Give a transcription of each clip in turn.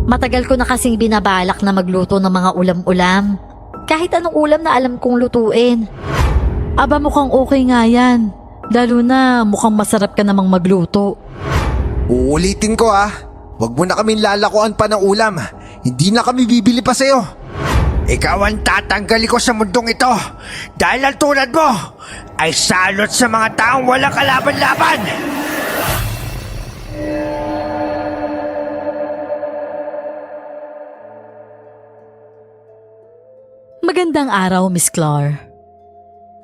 Matagal ko na kasing binabalak na magluto ng mga ulam-ulam. Kahit anong ulam na alam kong lutuin. Aba, mukhang okay nga yan. Lalo na mukhang masarap ka namang magluto. Uulitin ko huwag mo na kaming lalakuan pa ng ulam. Hindi na kami bibili pa sa'yo. Ikaw ang tatanggali ko sa mundong ito dahil ang tulad mo ay salot sa mga taong walang kalaban-laban. Magandang araw, Miss Clar.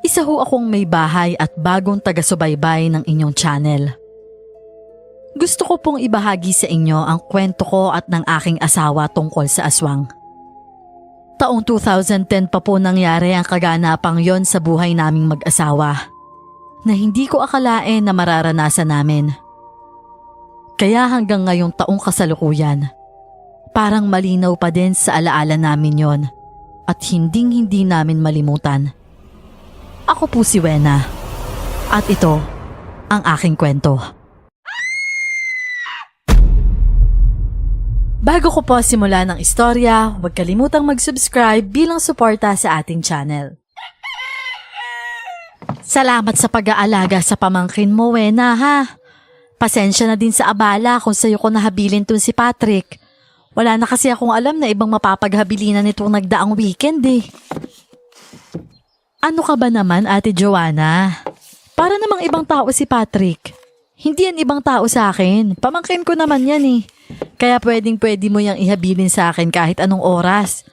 Isa ho akong may bahay at bagong taga-subaybay ng inyong channel. Gusto ko pong ibahagi sa inyo ang kwento ko at ng aking asawa tungkol sa aswang. Taong 2010 pa po nangyari ang kaganapang yon sa buhay naming mag-asawa na hindi ko akalain na mararanasan namin. Kaya hanggang ngayong taong kasalukuyan, parang malinaw pa din sa alaala namin yon at hinding-hindi namin malimutan. Ako po si Wena at ito ang aking kwento. Bago ko po simulan ng istorya, huwag kalimutang mag-subscribe bilang suporta sa ating channel. Salamat sa pag-aalaga sa pamangkin mo, Wena, ha? Pasensya na din sa abala kung sa'yo ko nahabilin tun si Patrick. Wala na kasi akong alam na ibang mapapaghabilinan nitong nagdaang weekend eh. Ano ka ba naman, Ate Joanna? Para namang ibang tao si Patrick. Hindi yan ibang tao sa akin. Pamangkin ko naman yan eh. Kaya pwedeng-pwede mo yang ihabilin sa akin kahit anong oras.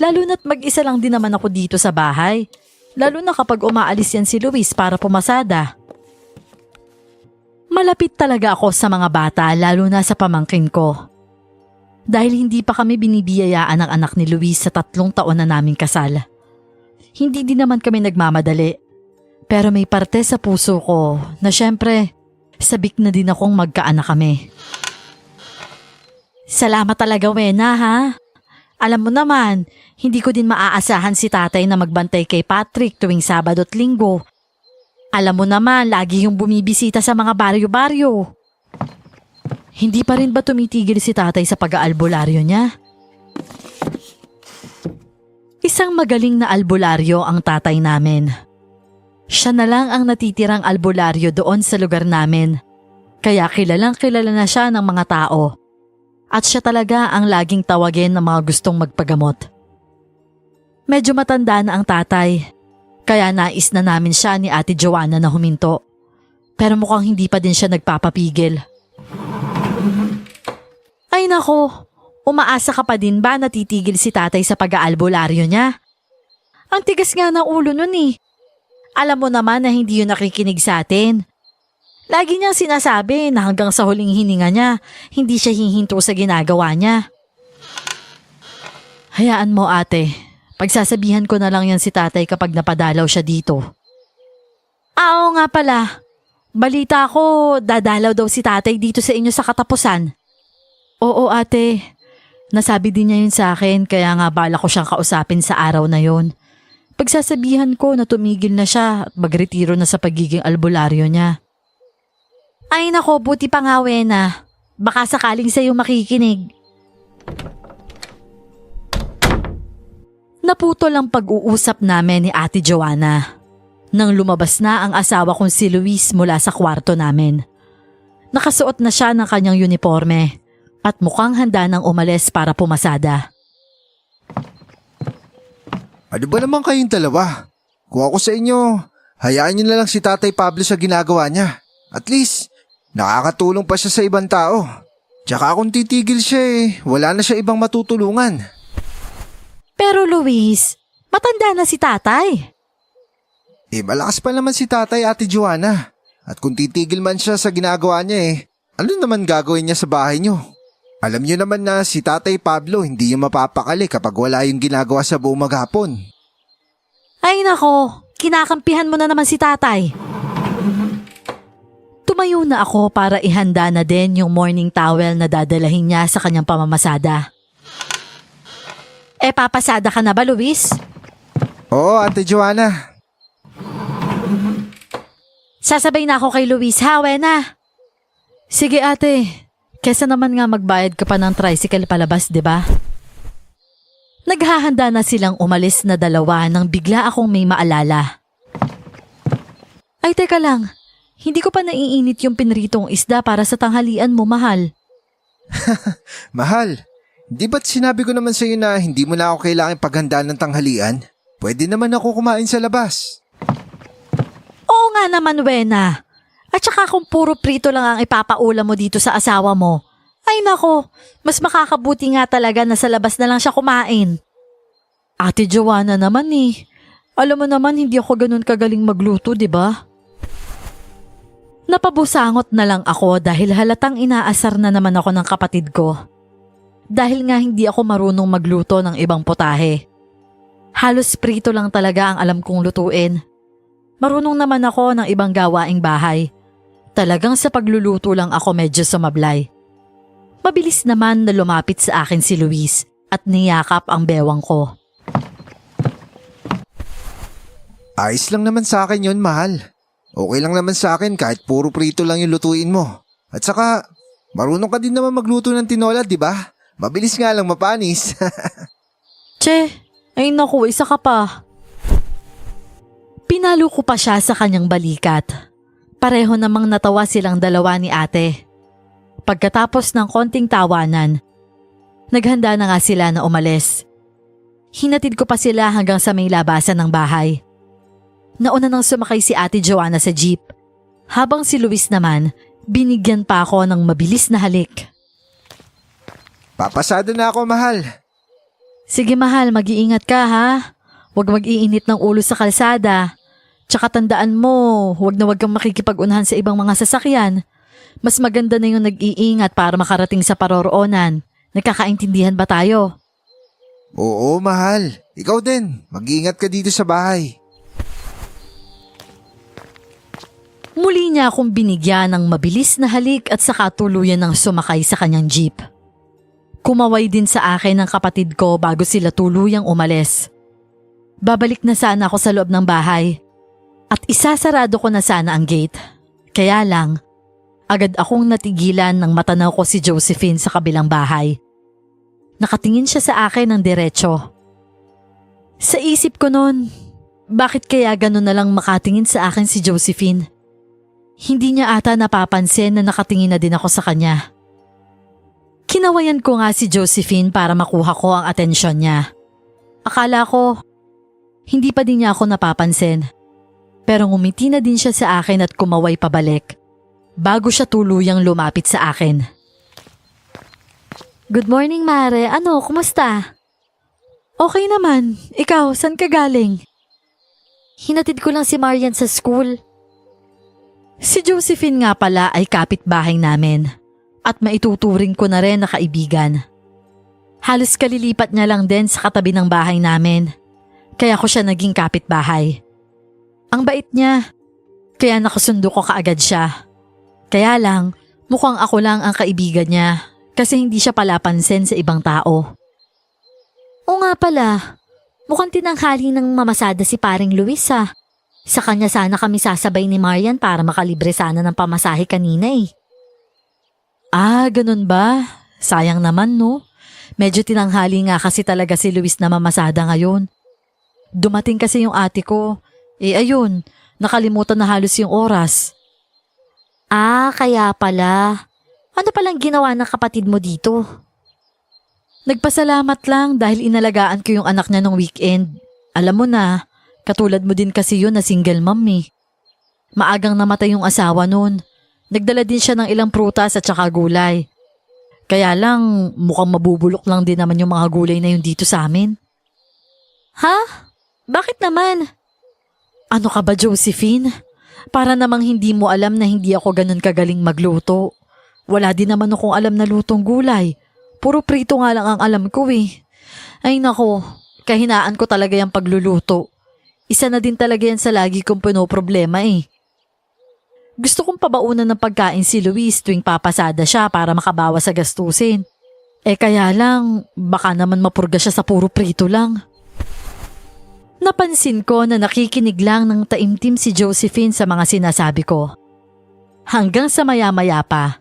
Lalo na't mag-isa lang din naman ako dito sa bahay. Lalo na kapag umaalis yan si Luis para pumasada. Malapit talaga ako sa mga bata lalo na sa pamangkin ko. Dahil hindi pa kami binibiyayaan ng anak ni Luis sa 3 taon na naming kasal. Hindi din naman kami nagmamadali. Pero may parte sa puso ko na syempre, sabik na din akong magkaanak kami. Salamat talaga, Wena, ha? Alam mo naman, hindi ko din maaasahan si tatay na magbantay kay Patrick tuwing Sabado at Linggo. Alam mo naman, lagi yung bumibisita sa mga baryo-baryo. Hindi pa rin ba tumitigil si tatay sa pag-aalbularyo niya? Isang magaling na albularyo ang tatay namin. Siya na lang ang natitirang albularyo doon sa lugar namin. Kaya kilalang kilala na siya ng mga tao. At siya talaga ang laging tawagin ng mga gustong magpagamot. Medyo matanda na ang tatay. Kaya nais na namin siya ni Ate Joanna na huminto. Pero mukhang hindi pa din siya nagpapapigil. Ay nako, umaasa ka pa din ba na titigil si tatay sa pag-aalbularyo niya? Ang tigas nga ng ulo nun eh. Alam mo naman na hindi yun nakikinig sa atin. Lagi niyang sinasabi na hanggang sa huling hininga niya, hindi siya hihinto sa ginagawa niya. Hayaan mo ate, pagsasabihan ko na lang yan si tatay kapag napadalaw siya dito. Oo nga pala, balita ko dadalaw daw si tatay dito sa inyo sa katapusan. Oo ate, nasabi din niya yun sa akin kaya nga bala ko siyang kausapin sa araw na yon. Pagsasabihan ko na tumigil na siya at magretiro na sa pagiging albularyo niya. Ay nako, buti pa nga Wena. Baka sakaling sa'yo makikinig. Naputol ang pag-uusap namin ni Ate Joanna nang lumabas na ang asawa kong si Luis mula sa kwarto namin. Nakasuot na siya ng kanyang uniforme at mukhang handa nang umalis para pumasada. Ano ba naman kayong dalawa? Kung ako sa inyo, hayaan niyo na lang si Tatay Pablo sa ginagawa niya. At least, nakakatulong pa siya sa ibang tao. Tsaka kung titigil siya wala na siya ibang matutulungan. Pero Luis, matanda na si tatay. Malakas pa naman si Tatay, Ate Joanna. At kung titigil man siya sa ginagawa niya ano naman gagawin niya sa bahay niyo? Alam niyo naman na si Tatay Pablo hindi yung mapapakali kapag wala yung ginagawa sa buong maghapon. Ay nako, kinakampihan mo na naman si tatay. Tumayo na ako para ihanda na din yung morning towel na dadalahin niya sa kanyang pamamasada. Papasada ka na ba, Luis? Oo, Ate Joanna. Sasabay na ako kay Luis, ha, Wena? Sige ate, Kesa naman nga magbayad ka pa ng tricycle palabas, di ba? Naghahanda na silang umalis na dalawa nang bigla akong may maalala. Ay teka lang, hindi ko pa naiinit yung pinritong isda para sa tanghalian mo, mahal. Mahal, di ba't sinabi ko naman sa'yo na hindi mo na ako kailangan paghandaan ng tanghalian? Pwede naman ako kumain sa labas. Oo nga naman, Wena. At saka kung puro prito lang ang ipapaulam mo dito sa asawa mo, ay nako, mas makakabuti nga talaga na sa labas na lang siya kumain. Ate Joanna naman eh. Alam mo naman hindi ako ganun kagaling magluto, di ba? Napabusangot na lang ako dahil halatang inaasar na naman ako ng kapatid ko. Dahil nga hindi ako marunong magluto ng ibang putahe. Halos prito lang talaga ang alam kong lutuin. Marunong naman ako ng ibang gawaing bahay. Talagang sa pagluluto lang ako medyo sumablay. Mabilis naman na lumapit sa akin si Luis at niyakap ang bewang ko. Ayos lang naman sa akin yon, mahal. Okay lang naman sa akin kahit puro prito lang yung lutuin mo. At saka, marunong ka din naman magluto ng tinola, di ba? Mabilis nga lang mapanis. Che, ay naku, isa ka pa. Pinalo ko pa siya sa kanyang balikat. Pareho namang natawa silang dalawa ni ate. Pagkatapos ng konting tawanan, naghanda na nga sila na umalis. Hinatid ko pa sila hanggang sa may labasan ng bahay. Nauna nang sumakay si ate Joanna sa jeep, habang si Luis naman, binigyan pa ako ng mabilis na halik. Papasada na ako, mahal. Sige mahal, mag-iingat ka ha. Huwag mag-iinit ng ulo sa kalsada. Tsaka tandaan mo, huwag kang makikipag-unahan sa ibang mga sasakyan. Mas maganda na yung nag-iingat para makarating sa paroroonan. Nagkakaintindihan ba tayo? Oo, mahal. Ikaw din. Mag-iingat ka dito sa bahay. Muli niya akong binigyan ng mabilis na halik at saka tuluyan ng sumakay sa kanyang jeep. Kumaway din sa akin ng kapatid ko bago sila tuluyang umalis. Babalik na sana ako sa loob ng bahay at isasarado ko na sana ang gate. Kaya lang, agad akong natigilan nang matanaw ko si Josephine sa kabilang bahay. Nakatingin siya sa akin ng diretso. Sa isip ko noon, bakit kaya gano'n na lang makatingin sa akin si Josephine? Hindi niya ata napapansin na nakatingin na din ako sa kanya. Kinawayan ko nga si Josephine para makuha ko ang atensyon niya. Akala ko, hindi pa din niya ako napapansin. Pero ngumiti na din siya sa akin at kumaway pabalik bago siya tuluyang lumapit sa akin. Good morning, Mare. Ano, kumusta? Okay naman. Ikaw, saan ka galing? Hinatid ko lang si Marian sa school. Si Josephine nga pala ay kapitbahay namin at maituturing ko na rin na kaibigan. Halos kalilipat niya lang din sa katabi ng bahay namin, kaya ko siya naging kapitbahay. Ang bait niya, kaya nakasundo ko kaagad siya. Kaya lang, mukhang ako lang ang kaibigan niya kasi hindi siya pala pansin sa ibang tao. O nga pala, mukhang tinanghali ng mamasada si paring Luis ha. Sa kanya sana kami sasabay ni Marian para makalibre sana ng pamasahe kanina eh. Ah, ganun ba? Sayang naman no. Medyo tinanghali nga kasi talaga si Luis na mamasada ngayon. Dumating kasi yung ate ko. Ayun, nakalimutan na halos yung oras. Ah, kaya pala. Ano palang ginawa ng kapatid mo dito? Nagpasalamat lang dahil inalagaan ko yung anak niya nung weekend. Alam mo na, katulad mo din kasi yun na single mom eh. Maagang namatay yung asawa nun. Nagdala din siya ng ilang prutas at saka gulay. Kaya lang, mukhang mabubulok lang din naman yung mga gulay na yun dito sa amin. Ha? Bakit naman? Ano ka ba, Josephine? Para namang hindi mo alam na hindi ako ganun kagaling magluto. Wala din naman akong alam na lutong gulay. Puro prito nga lang ang alam ko eh. Ay nako, kahinaan ko talaga yung pagluluto. Isa na din talaga yan sa lagi kong pinoproblema eh. Gusto kong pabaunan ng pagkain si Luis tuwing papasada siya para makabawas sa gastusin. Kaya lang, baka naman mapurga siya sa puro prito lang. Napansin ko na nakikinig lang ng taimtim si Josephine sa mga sinasabi ko. Hanggang sa maya-maya pa,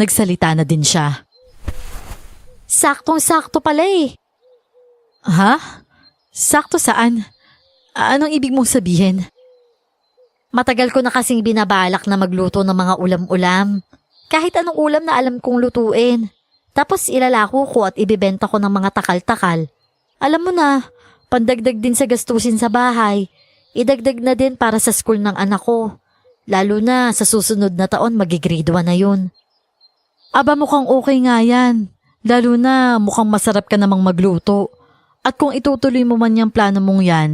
Nagsalita na din siya. Saktong-sakto pala eh. Ha? Sakto saan? Anong ibig mong sabihin? Matagal ko na kasing binabalak na magluto ng mga ulam-ulam. Kahit anong ulam na alam kong lutuin. Tapos ilalako ko at ibibenta ko ng mga takal-takal. Alam mo na, pandagdag din sa gastusin sa bahay. Idagdag na din para sa school ng anak ko. Lalo na sa susunod na taon magigrade 1 na yun. Aba mukhang okay nga yan. Lalo na mukhang masarap ka namang magluto. At kung itutuloy mo man yung plano mong yan,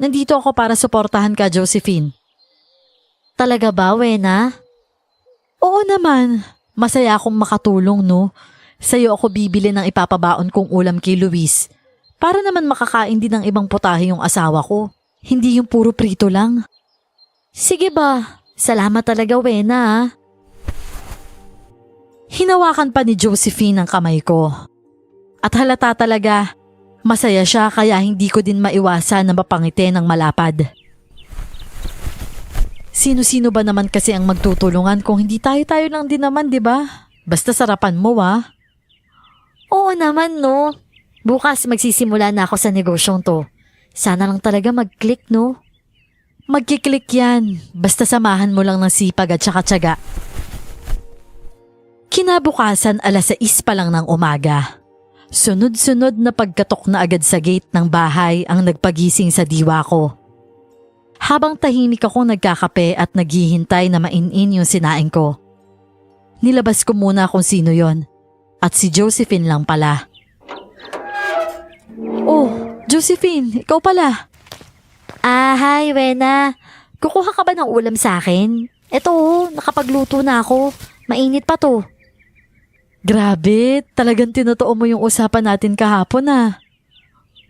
nandito ako para suportahan ka, Josephine. Talaga ba, Wena? Oo naman. Masaya akong makatulong, no? Sa'yo ako bibili ng ipapabaon kong ulam kay Luis. Para naman makakain din ng ibang putahe yung asawa ko. Hindi yung puro prito lang. Sige ba? Salamat talaga, Wena. Hinawakan pa ni Josephine ang kamay ko. At halata talaga, masaya siya kaya hindi ko din maiwasan na mapangiti ng malapad. Sino-sino ba naman kasi ang magtutulungan kung hindi tayo-tayo lang din naman, di ba? Basta sarapan mo, Oo naman, no? Bukas magsisimula na ako sa negosyong to. Sana lang talaga mag-click, no? Magkiklik yan. Basta samahan mo lang ng sipag at saka tiyaga. Kinabukasan 6:00 pa lang ng umaga. Sunod-sunod na pagkatok na agad sa gate ng bahay ang nagpagising sa diwa ko. Habang tahimik ako nagkakape at naghihintay na mainin yung sinaing ko. Nilabas ko muna kung sino yon. At si Josephine lang pala. Oh, Josephine, ikaw pala. Hi, Wena. Kukuha ka ba ng ulam sa akin? Eto, nakapagluto na ako. Mainit pa to. Grabe, talagang tinutuo mo yung usapan natin kahapon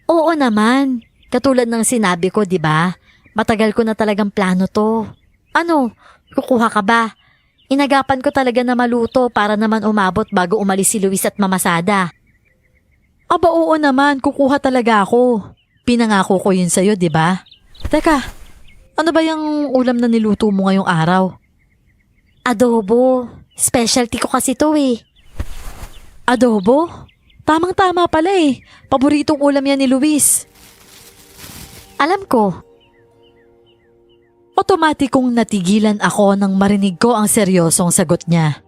Oo naman. Katulad ng sinabi ko, di ba? Matagal ko na talagang plano to. Ano, kukuha ka ba? Inagapan ko talaga na maluto para naman umabot bago umalis si Luis at Mama Sada. Aba oo naman, kukuha talaga ako. Pinangako ko yun sa'yo, di ba? Teka, ano ba yung ulam na niluto mo ngayong araw? Adobo. Specialty ko kasi to eh. Adobo? Tamang-tama pala eh. Paboritong ulam yan ni Luis. Alam ko. Otomatikong natigilan ako nang marinig ko ang seryosong sagot niya.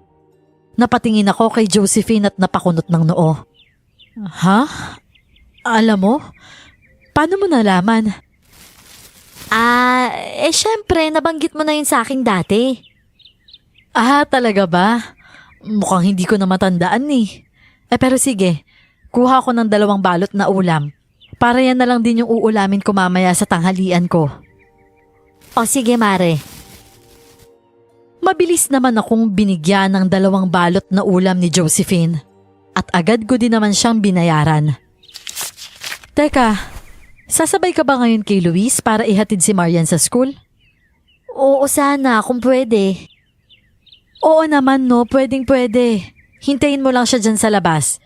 Napatingin ako kay Josephine at napakunot ng noo. Ha? Alam mo? Paano mo nalaman? Syempre, nabanggit mo na yun sa akin dati. Talaga ba? Mukhang hindi ko na matandaan eh. Pero sige, kuha ko ng 2 balot na ulam. Para yan na lang din yung uulamin ko mamaya sa tanghalian ko. O sige, Mare. Mabilis naman akong binigyan ng 2 balot na ulam ni Josephine. At agad ko din naman siyang binayaran. Teka, sasabay ka ba ngayon kay Luis para ihatid si Marian sa school? Oo sana, kung pwede. Oo naman no, pwedeng-pwede. Hintayin mo lang siya dyan sa labas.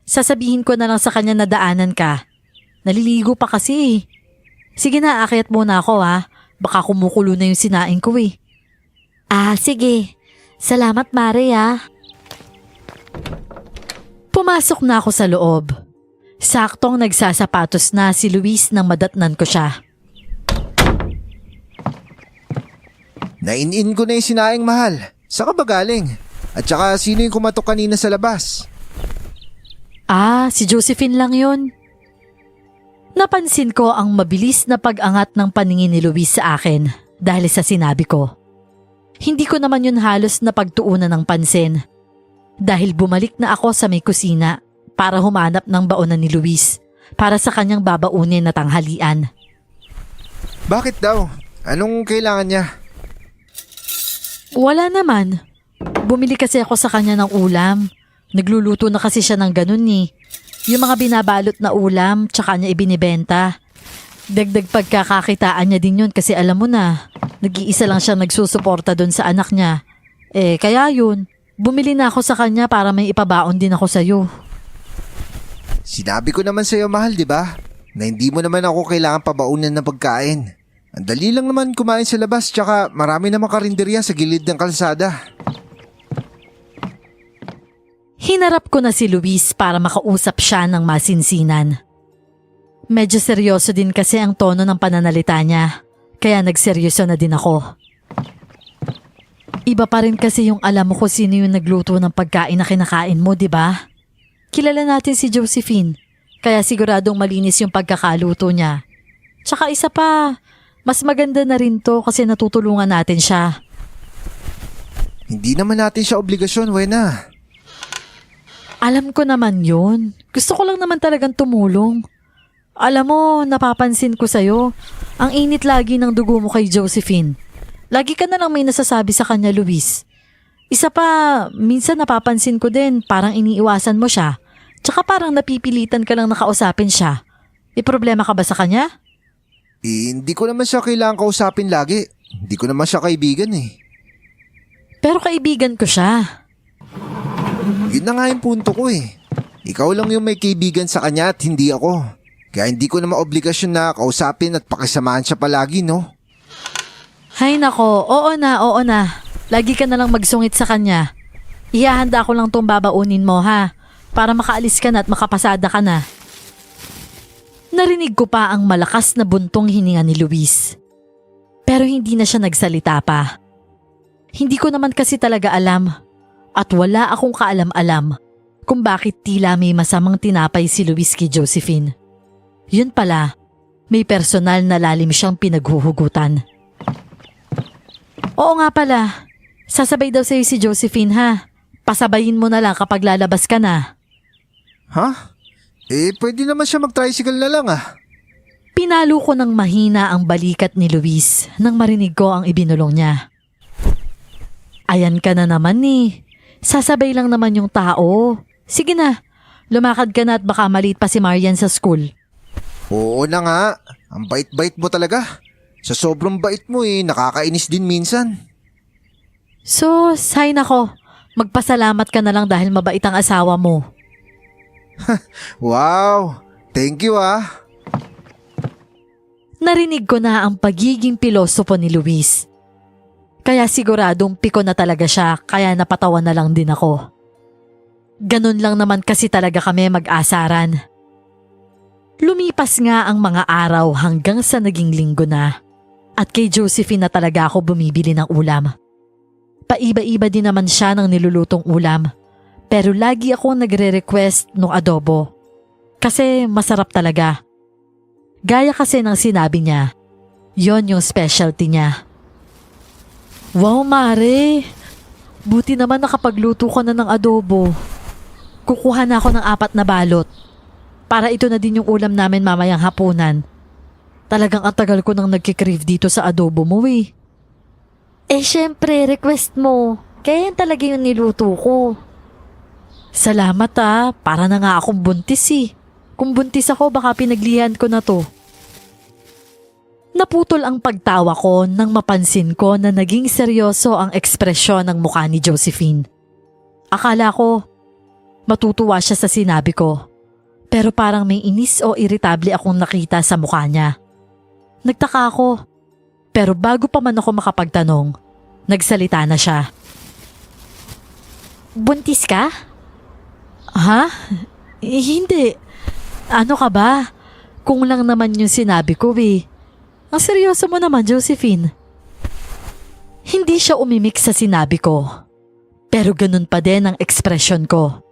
Sasabihin ko na lang sa kanya na daanan ka. Naliligo pa kasi. Sige na, aakyat muna ako Baka kumukulo na yung sinaing ko eh. Sige. Salamat, Mare Pumasok na ako sa loob. Saktong nagsasapatos na si Luis nang madatnan ko siya. Nainin ko na yung sinaing, mahal. Saan ka ba galing? At saka sino yung kumatok kanina sa labas? Si Josephine lang yun. Napansin ko ang mabilis na pag-angat ng paningin ni Luis sa akin dahil sa sinabi ko. Hindi ko naman yun halos na pagtuunan ng pansin dahil bumalik na ako sa may kusina para humanap ng baonan ni Luis para sa kanyang babaunin na tanghalian. Bakit daw? Anong kailangan niya? Wala naman. Bumili kasi ako sa kanya ng ulam. Nagluluto na kasi siya ng ganun Yung mga binabalot na ulam, tsaka niya ibinibenta. Dagdag pagkakakitaan niya din yun kasi alam mo na, nag-iisa lang siyang nagsusuporta doon sa anak niya. Kaya yun, bumili na ako sa kanya para may ipabaon din ako sa'yo. Sinabi ko naman sa'yo, mahal, di ba? Na hindi mo naman ako kailangan pabaunan ng pagkain. Ang dali lang naman kumain sa labas, tsaka marami namang karinderya sa gilid ng kalsada. Hinarap ko na si Luis para makausap siya ng masinsinan. Medyo seryoso din kasi ang tono ng pananalita niya, kaya nagseryoso na din ako. Iba pa rin kasi yung alam mo kung sino yung nagluto ng pagkain na kinakain mo, di ba? Kilala natin si Josephine, kaya siguradong malinis yung pagkakaluto niya. Tsaka isa pa, mas maganda na rin to kasi natutulungan natin siya. Hindi naman natin siya obligasyon, Wena. Alam ko naman yun. Gusto ko lang naman talagang tumulong. Alam mo, napapansin ko sa'yo. Ang init lagi ng dugo mo kay Josephine. Lagi ka na lang may nasasabi sa kanya, Luis. Isa pa, minsan napapansin ko din parang iniiwasan mo siya. Tsaka parang napipilitan ka lang nakausapin siya. May problema ka ba sa kanya? Hindi ko naman siya kailangang kausapin lagi. Hindi ko naman siya kaibigan eh. Pero kaibigan ko siya. Yun na nga yung punto ko eh. Ikaw lang yung may kaibigan sa kanya at hindi ako. Kaya hindi ko naman obligasyon na kausapin at pakisamahan siya palagi, no? Hay nako, oo na. Lagi ka na lang magsungit sa kanya. Ihahanda ko lang tong babaunin mo ha, para makaalis ka na at makapasada ka na. Narinig ko pa ang malakas na buntong hininga ni Luis. Pero hindi na siya nagsalita pa. Hindi ko naman kasi talaga alam at wala akong kaalam-alam kung bakit tila may masamang tinapay si Luis kay Josephine. Yun pala, may personal na lalim siyang pinaghuhugutan. Oo nga pala, sasabay daw sa'yo si Josephine ha. Pasabayin mo na lang kapag lalabas ka na. Ha? Pwede naman siya mag-tricycle na lang ah. Pinalo ko ng mahina ang balikat ni Luis nang marinig ko ang ibinulong niya. Ayan ka na naman eh. Sasabay lang naman yung tao. Sige na, lumakad ka na at baka maliit pa si Marian sa school. Oo na nga. Ang bait-bait mo talaga. Sa sobrang bait mo nakakainis din minsan. So, sign ako. Magpasalamat ka na lang dahil mabait ang asawa mo. Wow! Thank you ah. Narinig ko na ang pagiging pilosopo ni Luis. Kaya siguradong piko na talaga siya kaya napatawa na lang din ako. Ganun lang naman kasi talaga kami mag-asaran. Lumipas nga ang mga araw hanggang sa naging linggo na at kay Josephine na talaga ako bumibili ng ulam. Paiba-iba din naman siya ng nilulutong ulam pero lagi ako nagre-request ng adobo kasi masarap talaga. Gaya kasi ng sinabi niya, yon yung specialty niya. Wow, Mare! Buti naman nakapagluto ka na ng adobo. Kukuha na ako ng 4 na balot. Para ito na din yung ulam namin mamayang hapunan. Talagang ang tagal ko nang nagkikrave dito sa adobo mo eh. Syempre, request mo. Kaya yan talaga yung niluto ko. Salamat para na nga akong buntis eh. Kung buntis ako baka pinaglihan ko na to. Naputol ang pagtawa ko nang mapansin ko na naging seryoso ang ekspresyon ng mukha ni Josephine. Akala ko, matutuwa siya sa sinabi ko. Pero parang may inis o irritable akong nakita sa mukha niya. Nagtaka ako, pero bago pa man ako makapagtanong, nagsalita na siya. Buntis ka? Ha? Hindi. Ano ka ba? Kung lang naman yung sinabi ko eh. Ang seryoso mo naman, Josephine. Hindi siya umimik sa sinabi ko. Pero ganun pa din ang ekspresyon ko.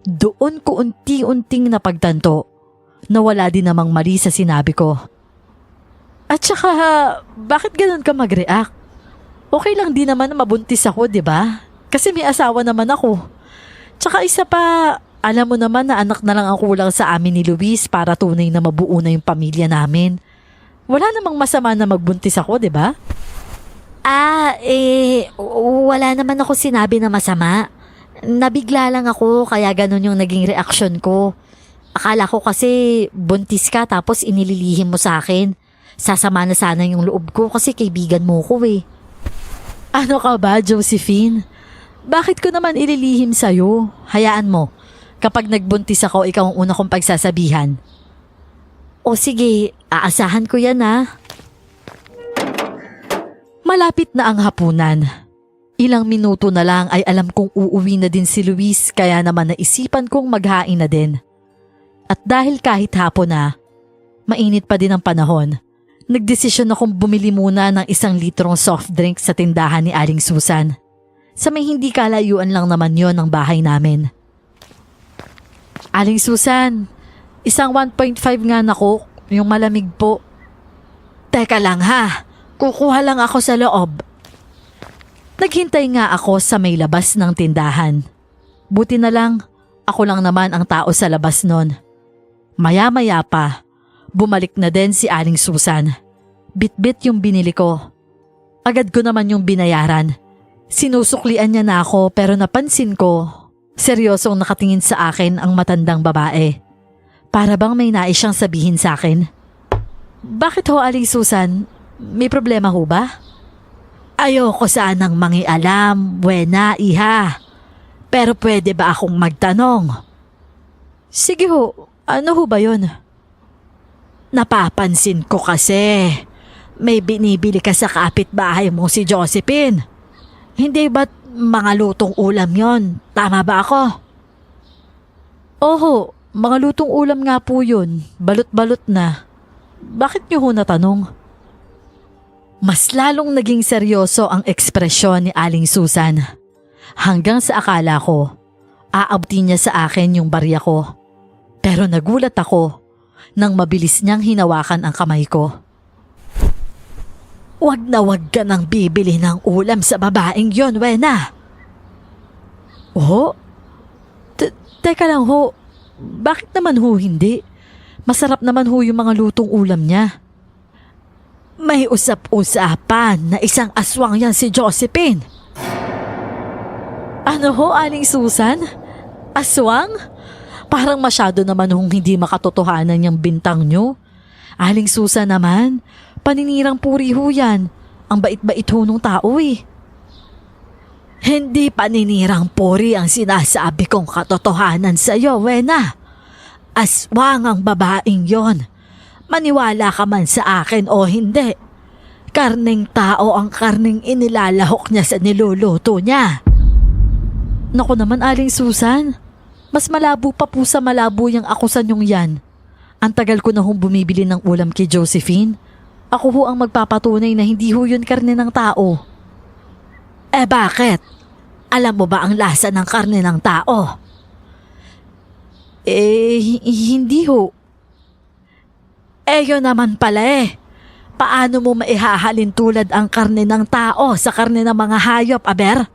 Doon ko unti-unting napagtanto na wala din namang mali sa sinabi ko. At saka, bakit ganun ka mag-react? Okay lang din naman na mabuntis ako, di ba? Kasi may asawa naman ako. Tsaka isa pa, alam mo naman na anak na lang ang kulang sa amin ni Luis para tunay na mabuo na yung pamilya namin. Wala namang masama na magbuntis ako, di ba? Wala naman ako sinabi na masama. Nabigla lang ako kaya ganun yung naging reaksyon ko. Akala ko kasi buntis ka tapos inililihim mo sa akin. Sasama na sana yung loob ko kasi kaibigan mo ko eh. Ano ka ba, Josephine? Bakit ko naman ililihim sa'yo? Hayaan mo. Kapag nagbuntis ako, ikaw ang una kong pagsasabihan. O sige, aasahan ko yan ah. Malapit na ang hapunan. Ilang minuto na lang ay alam kong uuwi na din si Luis kaya naman naisipan kong maghain na din. At dahil kahit hapon na, mainit pa din ang panahon, nagdesisyon akong bumili muna ng 1 litrong soft drink sa tindahan ni Aling Susan. Sa may hindi kalayuan lang naman yon ng bahay namin. Aling Susan, isang 1.5 nga na Coke, yung malamig po. Teka lang ha, kukuha lang ako sa loob. Naghintay nga ako sa may labas ng tindahan. Buti na lang, ako lang naman ang tao sa labas nun. Maya-maya pa, bumalik na din si Aling Susan. Bit-bit yung binili ko. Agad ko naman yung binayaran. Sinusuklian niya na ako pero napansin ko, seryosong nakatingin sa akin ang matandang babae. Para bang may nais siyang sabihin sa akin. Bakit ho, Aling Susan? May problema ho ba? Ayoko sanang mangialam, buena, iha. Pero pwede ba akong magtanong? Sige ho, ano ho ba yun? Napapansin ko kasi, may binibili ka sa kapitbahay mo si Josephine. Hindi ba't mga lutong ulam yon? Tama ba ako? Oho, mga lutong ulam nga po yun. Balot-balot na. Bakit niyo ho natanong? Mas lalong naging seryoso ang ekspresyon ni Aling Susan. Hanggang sa akala ko, aabti niya sa akin yung barya ko. Pero nagulat ako nang mabilis niyang hinawakan ang kamay ko. Wag na wag ka nang bibili ng ulam sa babaeng yon, Wena. Oh? Teka lang ho, bakit naman ho hindi? Masarap naman ho yung mga lutong ulam niya. May usap-usapan na isang aswang yan si Josephine. Ano ho, Aling Susan? Aswang? Parang masyado naman hong hindi makatotohanan yung bintang nyo. Aling Susan naman, paninirang puri ho yan. Ang bait-bait ho nung tao eh. Hindi paninirang puri ang sinasabi kong katotohanan sa'yo, Wena. Aswang ang babaeng yon. Maniwala ka man sa akin o hindi. Karning tao ang karning inilalahok niya sa niluluto niya. Naku naman, Aling Susan. Mas malabo pa po sa malabo yung akusan yung yan. Ang tagal ko na hong bumibili ng ulam kay Josephine. Ako ho ang magpapatunay na hindi ho yun karne ng tao. Eh bakit? Alam mo ba ang lasa ng karne ng tao? Hindi ho. Yun naman pala eh. Paano mo maihahalin tulad ang karne ng tao sa karne ng mga hayop, aber?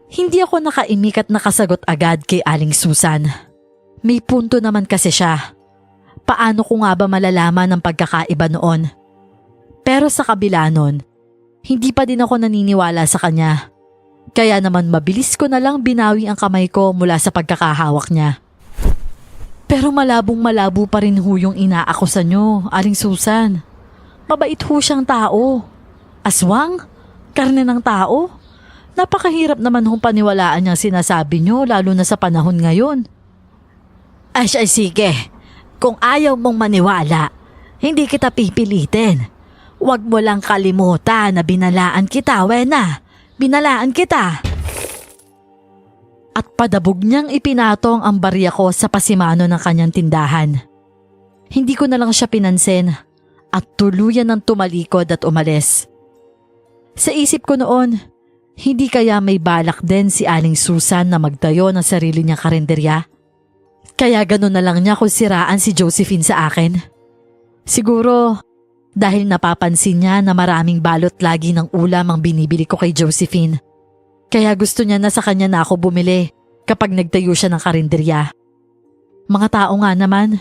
Hindi ako nakaimik at nakasagot agad kay Aling Susan. May punto naman kasi siya. Paano ko nga ba malalaman ang pagkakaiba noon? Pero sa kabila nun, hindi pa din ako naniniwala sa kanya. Kaya naman mabilis ko na lang binawi ang kamay ko mula sa pagkakahawak niya. Pero malabong-malabo pa rin ho yung inaakusa nyo, Aling Susan. Mabait ho siyang tao. Aswang? Karne ng tao? Napakahirap naman hong paniwalaan niyang sinasabi nyo lalo na sa panahon ngayon. Ay sige, kung ayaw mong maniwala, hindi kita pipilitin. Huwag mo lang kalimutan na binalaan kita, Wena. Binalaan kita. At padabog niyang ipinatong ang barya ko sa pasimano ng kanyang tindahan. Hindi ko na lang siya pinansin at tuluyan ng tumalikod at umalis. Sa isip ko noon, hindi kaya may balak din si Aling Susan na magtayo ng sarili niyang karinderya? Kaya ganun na lang niya kung siraan si Josephine sa akin. Siguro dahil napapansin niya na maraming balot lagi ng ulam ang binibili ko kay Josephine. Kaya gusto niya na sa kanya na ako bumili kapag nagtayo siya ng karinderya. Mga tao nga naman,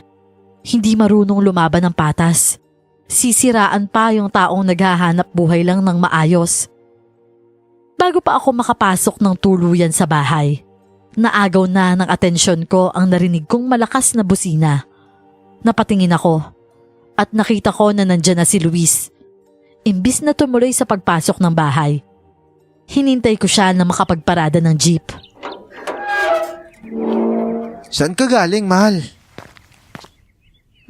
hindi marunong lumaban ng patas. Sisiraan pa yung taong naghahanap buhay lang ng maayos. Bago pa ako makapasok ng tuluyan sa bahay, naagaw na ng atensyon ko ang narinig kong malakas na busina. Napatingin ako at nakita ko na nandyan na si Luis. Imbis na tumuloy sa pagpasok ng bahay, hinintay ko siya na makapagparada ng jeep. Saan ka galing, mahal?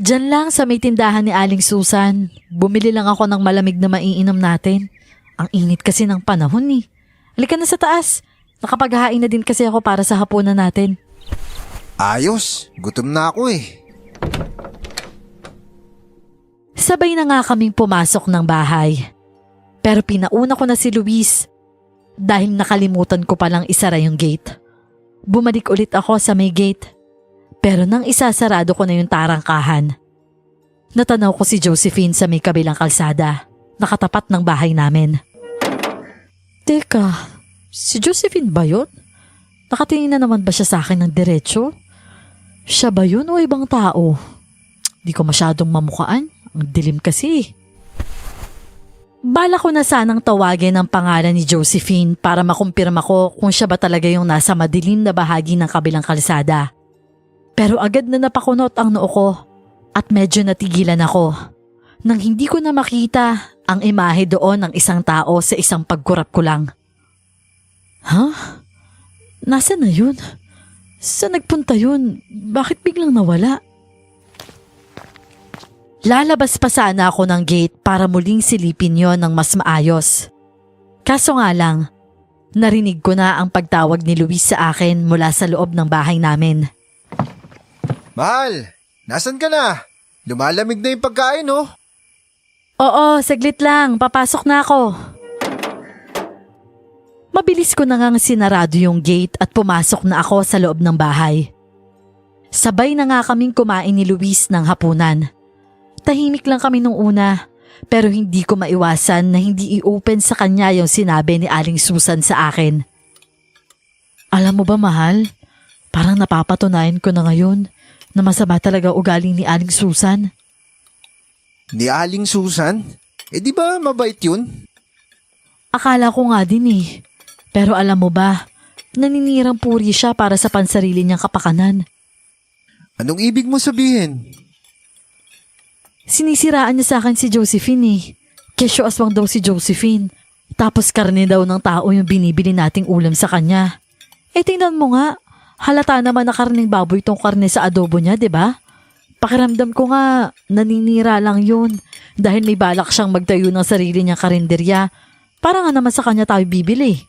Diyan lang sa may tindahan ni Aling Susan. Bumili lang ako ng malamig na maiinom natin. Ang init kasi ng panahon eh. Halika na sa taas. Nakapaghahain na din kasi ako para sa hapunan natin. Ayos, gutom na ako eh. Sabay na nga kaming pumasok ng bahay. Pero pinauna ko na si Luis dahil nakalimutan ko palang isara yung gate. Bumalik ulit ako sa may gate. Pero nang isasarado ko na yung tarangkahan, natanaw ko si Josephine sa may kabilang kalsada, nakatapat ng bahay namin. Teka, si Josephine ba yun? Nakatingin na naman ba siya sa akin ng diretsyo? Siya ba yun o ibang tao? Di ko masyadong mamukaan. Ang dilim kasi. Bala ko na sanang tawagin ang pangalan ni Josephine para makumpirma ko kung siya ba talaga yung nasa madilim na bahagi ng kabilang kalsada. Pero agad na napakunot ang noo ko at medyo natigilan ako nang hindi ko na makita ang imahe doon ng isang tao sa isang pagkurap ko lang. Ha? Nasaan na yun? Saan nagpunta yun? Bakit biglang nawala? Lalabas pa sana ako ng gate para muling silipin yon ng mas maayos. Kaso nga lang, narinig ko na ang pagtawag ni Luis sa akin mula sa loob ng bahay namin. Mahal, nasan ka na? Lumalamig na yung pagkain oh. Oo, saglit lang. Papasok na ako. Mabilis ko na ngang sinarado yung gate at pumasok na ako sa loob ng bahay. Sabay na nga kaming kumain ni Luis ng hapunan. Tahimik lang kami nung una, pero hindi ko maiwasan na hindi i-open sa kanya yung sinabi ni Aling Susan sa akin. Alam mo ba, mahal? Parang napapatunayan ko na ngayon na masama talaga ugali ni Aling Susan. Ni Aling Susan? Eh di ba mabait yun? Akala ko nga din eh. Pero alam mo ba, naninirang puri siya para sa pansarili niyang kapakanan. Anong ibig mo sabihin? Sinisiraan niya sa akin si Josephine eh. Kesyo aswang daw si Josephine. Tapos karne daw ng tao yung binibili nating ulam sa kanya. Eh tingnan mo nga, halata naman na karneng baboy tong karne sa adobo niya, di ba? Pakiramdam ko nga, naninira lang yun dahil may balak siyang magtayo ng sarili niyang karinderya. Para nga naman sa kanya tayo bibili.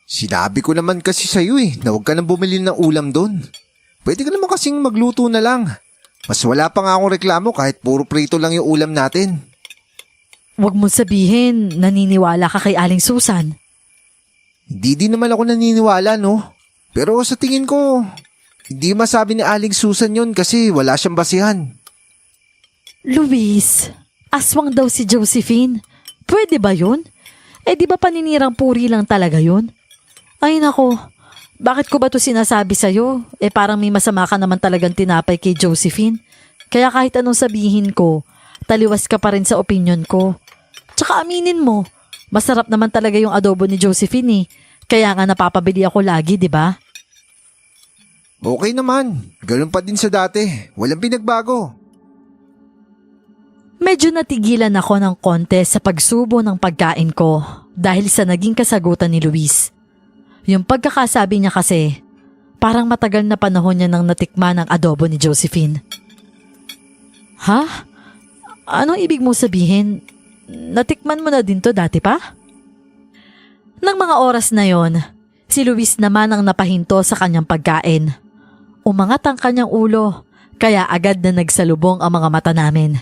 Sinabi ko naman kasi sa'yo eh, na huwag ka nang bumili ng ulam doon. Pwede ka naman kasing magluto na lang. Mas wala pa nga akong reklamo kahit puro prito lang yung ulam natin. Huwag mo sabihin, naniniwala ka kay Aling Susan. Hindi din naman ako naniniwala no. Pero sa tingin ko, hindi masabi ni Aling Susan yun kasi wala siyang basihan. Luis, aswang daw si Josephine. Pwede ba yun? Eh di ba paninirang puri lang talaga yun? Ay nako, bakit ko ba to sinasabi sa'yo? Eh parang may masama ka naman talagang tinapay kay Josephine. Kaya kahit anong sabihin ko, taliwas ka pa rin sa opinion ko. Tsaka aminin mo, masarap naman talaga yung adobo ni Josephine eh. Kaya nga napapabili ako lagi, di ba? Okay naman, ganun pa din sa dati. Walang pinagbago. Medyo natigilan ako ng konti sa pagsubo ng pagkain ko dahil sa naging kasagutan ni Luis. Yung pagkakasabi niya kasi, parang matagal na panahon niya nang natikman ang adobo ni Josephine. Ha? Anong ibig mo sabihin? Natikman mo na din to dati pa? Nang mga oras na yon, si Luis naman ang napahinto sa kanyang pagkain. Umangat ang kanyang ulo, kaya agad na nagsalubong ang mga mata namin.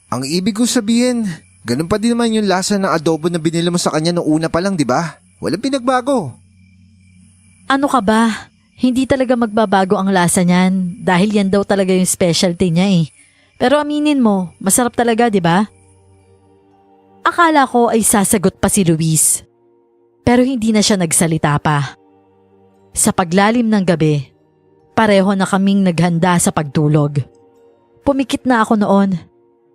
Ang ibig ko sabihin, ganun pa din naman yung lasa ng adobo na binili mo sa kanya nung una pa lang, di ba? Walang pinagbago. Ano ka ba? Hindi talaga magbabago ang lasa niyan dahil yan daw talaga yung specialty niya eh. Pero aminin mo, masarap talaga, di ba? Akala ko ay sasagot pa si Luis. Pero hindi na siya nagsalita pa. Sa paglalim ng gabi, pareho na kaming naghanda sa pagtulog. Pumikit na ako noon,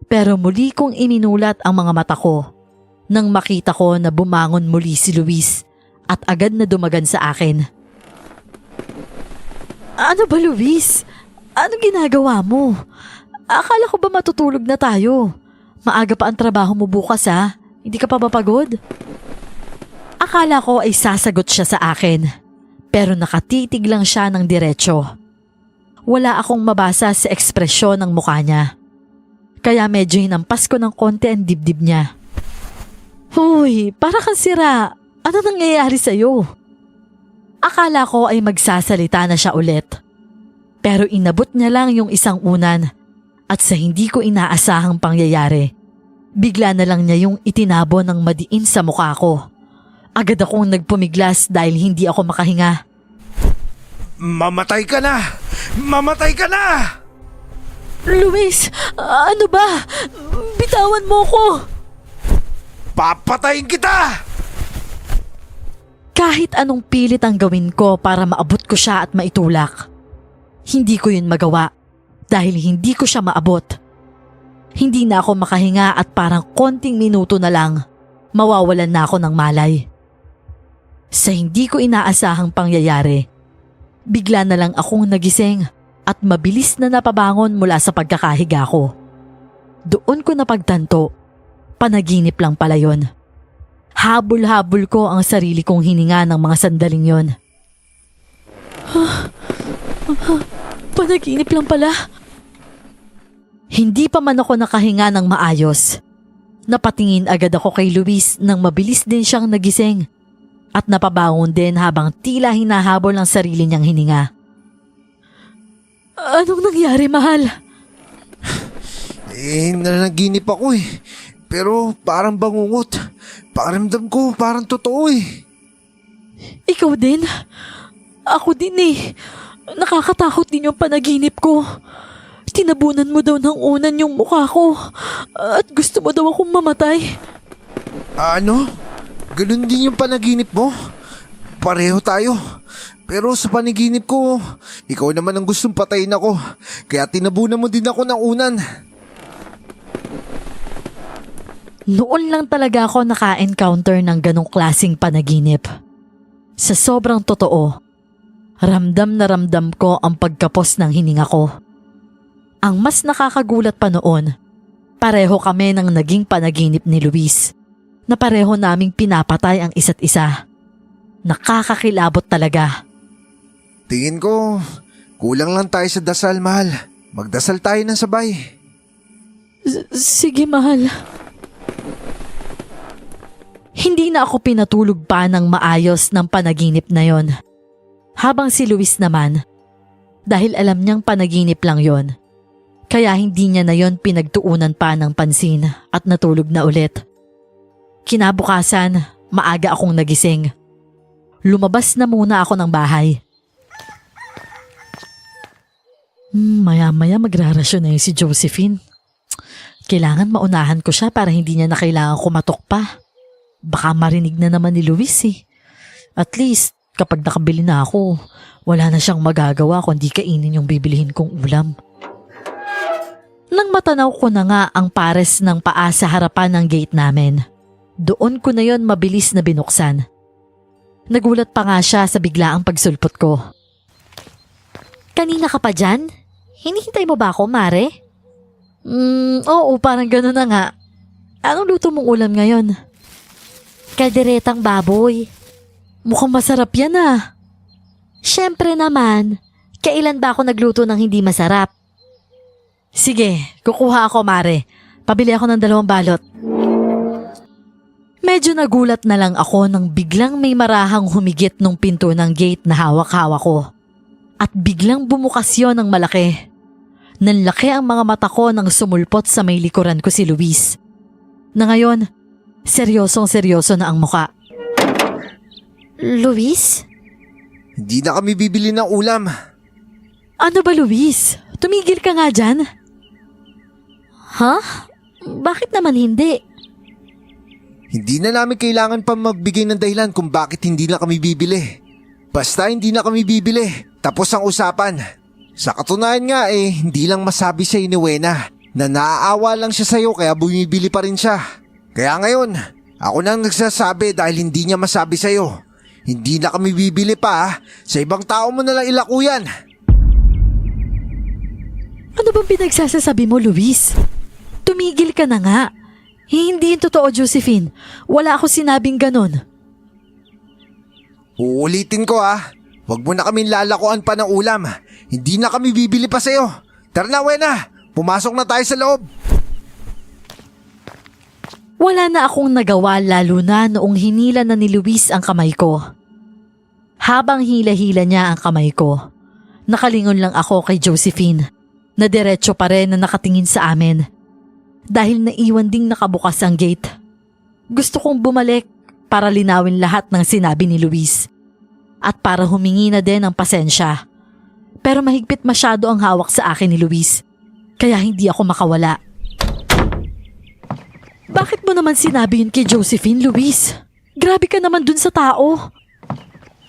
pero muli kong iminulat ang mga mata ko nang makita ko na bumangon muli si Luis at agad na dumagan sa akin. Ano ba, Luis? Ano ginagawa mo? Akala ko ba matutulog na tayo? Maaga pa ang trabaho mo bukas ha? Hindi ka pa ba pagod? Akala ko ay sasagot siya sa akin. Pero nakatitig lang siya ng diretsyo. Wala akong mabasa sa ekspresyon ng mukha niya. Kaya medyo hinampas ko ng konti ang dibdib niya. Hoy, para kang sira. Ano nangyayari sa'yo? Akala ko ay magsasalita na siya ulit. Pero inabot niya lang yung isang unan at sa hindi ko inaasahang pangyayari, bigla na lang niya yung itinabo ng madiin sa mukha ko. Agad akong nagpumiglas dahil hindi ako makahinga. Mamatay ka na! Mamatay ka na! Luis, ano ba? Bitawan mo ko! Papatayin kita! Kahit anong pilit ang gawin ko para maabot ko siya at maitulak, hindi ko yun magawa dahil hindi ko siya maabot. Hindi na ako makahinga at parang konting minuto na lang, mawawalan na ako ng malay. Sa hindi ko inaasahang pangyayari, bigla na lang akong nagising at mabilis na napabangon mula sa pagkakahiga ko. Doon ko napagtanto, panaginip lang pala yun. Habol-habol ko ang sarili kong hininga ng mga sandaling yon. Panaginip lang pala. Hindi pa man ako nakahinga ng maayos. Napatingin agad ako kay Luis nang mabilis din siyang nagising at napabangon din habang tila hinahabol ang sarili niyang hininga. Anong nangyari, mahal? Nanaginip ako eh. Pero parang bangungot. Pakiramdam ko parang totoo eh. Ikaw din? Ako din eh. Nakakatakot din yung panaginip ko. Tinabunan mo daw ng unan yung mukha ko. At gusto mo daw akong mamatay. Ano? Ganun din yung panaginip mo? Pareho tayo. Pero sa panaginip ko, ikaw naman ang gustong patayin ako. Kaya tinabunan mo din ako ng unan. Noon lang talaga ako naka-encounter ng ganong klaseng panaginip. Sa sobrang totoo, ramdam na ramdam ko ang pagkapos ng hininga ko. Ang mas nakakagulat pa noon, pareho kami ng naging panaginip ni Luis, na pareho naming pinapatay ang isa't isa. Nakakakilabot talaga. Tingin ko, kulang lang tayo sa dasal, mahal. Magdasal tayo ng sabay. Sige, mahal. Hindi na ako pinatulog pa ng maayos ng panaginip na yon. Habang si Luis naman, dahil alam niyang panaginip lang yon, kaya hindi niya na yon pinagtuunan pa ng pansin at natulog na ulit. Kinabukasan, maaga akong nagising. Lumabas na muna ako ng bahay. Maya-maya magrarasyon na yun si Josephine. Kailangan maunahan ko siya para hindi niya na kailangan kumatok pa. Baka marinig na naman ni Luis eh. At least, kapag nakabili na ako, wala na siyang magagawa kundi kainin yung bibilihin kong ulam. Nang matanaw ko na nga ang pares ng paa sa harapan ng gate namin, doon ko na yon mabilis na binuksan. Nagulat pa nga siya sa biglaang pagsulpot ko. Kanina ka pa dyan? Hinihintay mo ba ako, Mare? Oo, parang gano'n na nga. Anong luto mong ulam ngayon? Kalderetang baboy. Mukhang masarap yan ah. Siyempre naman, kailan ba ako nagluto ng hindi masarap? Sige, kukuha ako, Mare. Pabili ako ng 2 balot. Medyo nagulat na lang ako nang biglang may marahang humigit nung pinto ng gate na hawak-hawak ko. At biglang bumukas yon ng malaki. Nanlaki ang mga mata ko nang sumulpot sa may likuran ko si Luis. Na ngayon, seryosong-seryoso na ang muka. Luis? Hindi na kami bibili ng ulam. Ano ba, Luis? Tumigil ka nga dyan. Ha? Bakit naman hindi? Hindi na namin kailangan pa magbigay ng dahilan kung bakit hindi na kami bibili. Basta hindi na kami bibili. Tapos ang usapan. Sa katunayan nga hindi lang masabi sa ni Wena na naaawa lang siya sa'yo kaya bumibili pa rin siya. Kaya ngayon, ako nang nagsasabi dahil hindi niya masabi sa'yo. Hindi na kami bibili pa. Sa ibang tao mo na lang ilako yan. Ano bang pinagsasasabi mo, Luis? Tumigil ka na nga. Hindi yung totoo, Josephine. Wala ako sinabing ganon. Uulitin ko Huwag mo na kaming lalakuan pa ng ulam. Hindi na kami bibili pa sa'yo. Tara na, Wena. Pumasok na tayo sa loob. Wala na akong nagawa lalo na noong hinila na ni Luis ang kamay ko. Habang hila-hila niya ang kamay ko, nakalingon lang ako kay Josephine na diretso pa rin na nakatingin sa amin dahil naiwan ding nakabukas ang gate. Gusto kong bumalik para linawin lahat ng sinabi ni Luis at para humingi na din ng pasensya. Pero mahigpit masyado ang hawak sa akin ni Luis kaya hindi ako makawala. Bakit mo naman sinabi yun kay Josephine, Luis? Grabe ka naman dun sa tao.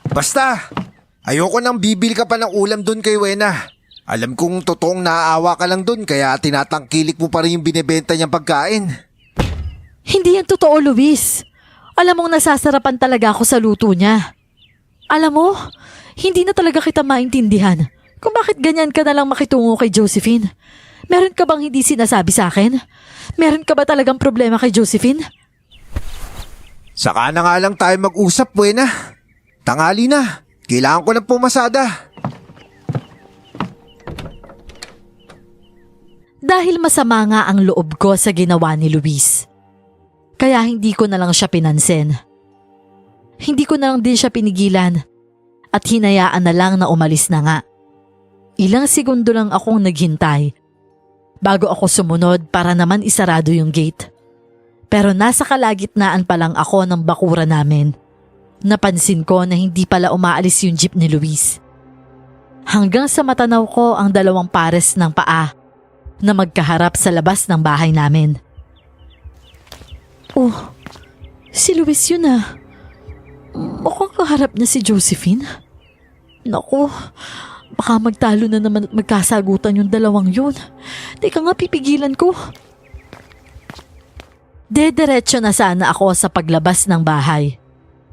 Basta, ayoko nang bibili ka pa ng ulam dun kay Wena. Alam kong totoong naaawa ka lang dun kaya tinatangkilik mo pa rin yung binibenta niyang pagkain. Hindi yan totoo, Luis. Alam mong nasasarapan talaga ako sa luto niya. Alam mo, hindi na talaga kita maintindihan kung bakit ganyan ka na lang makitungo kay Josephine. Meron ka bang hindi sinasabi sa akin? Meron ka ba talagang problema kay Josephine? Saka na nga lang tayo mag-usap, Wena. Tanghali na. Kailangan ko ng pumasada. Dahil masama nga ang loob ko sa ginawa ni Luis. Kaya hindi ko na lang siya pinansin. Hindi ko na lang din siya pinigilan at hinayaan na lang na umalis na nga. Ilang segundo lang akong naghintay bago ako sumunod para naman isarado yung gate. Pero nasa kalagitnaan pa lang ako ng bakura namin. Napansin ko na hindi pala umaalis yung jeep ni Luis. Hanggang sa matanaw ko ang dalawang pares ng paa na magkaharap sa labas ng bahay namin. Oh, si Luis yun ah. Mukhang kaharap na si Josephine. Naku, baka magtalo na naman at magkasagutan yung dalawang yun. Teka nga, pipigilan ko. Dediretso na sana ako sa paglabas ng bahay.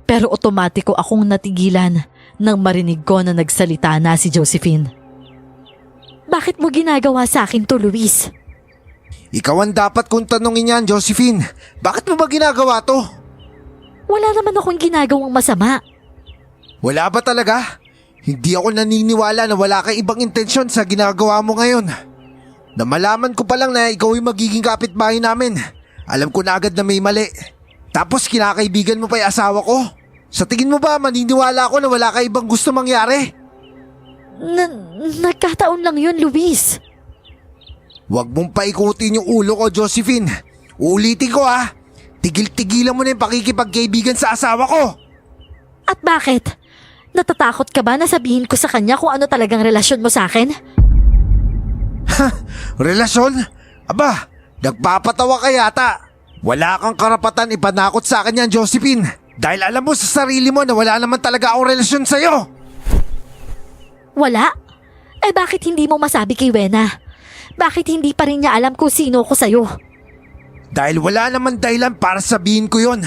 Pero otomatiko akong natigilan nang marinig ko na nagsalita na si Josephine. Bakit mo ginagawa sa akin to, Luis? Ikaw ang dapat kong tanongin yan, Josephine. Bakit mo ba ginagawa to? Wala naman akong ginagawang masama. Wala ba talaga? Hindi ako naniniwala na wala kang ibang intensyon sa ginagawa mo ngayon. Na malaman ko pa lang na ikaw yung magiging kapitbahay namin. Alam ko na agad na may mali. Tapos kinakaibigan mo pa yung asawa ko. Sa tingin mo ba maniniwala ako na wala kang ibang gusto mangyari? Nagkataon lang yun, Luis. Huwag mong paikutin yung ulo ko, Josephine. Uulitin ko ha. Tigil-tigilan mo na yung pakikipagkaibigan sa asawa ko. At bakit? Natatakot ka ba na sabihin ko sa kanya kung ano talagang relasyon mo sa akin? Relasyon? Aba, nagpapatawa ka yata. Wala kang karapatan ipanakot sa akin yan, Josephine. Dahil alam mo sa sarili mo na wala naman talaga akong relasyon sa'yo. Wala? Eh bakit hindi mo masabi kay Wena? Bakit hindi pa rin niya alam kung sino ko sa'yo? Dahil wala naman dahilan para sabihin ko yon.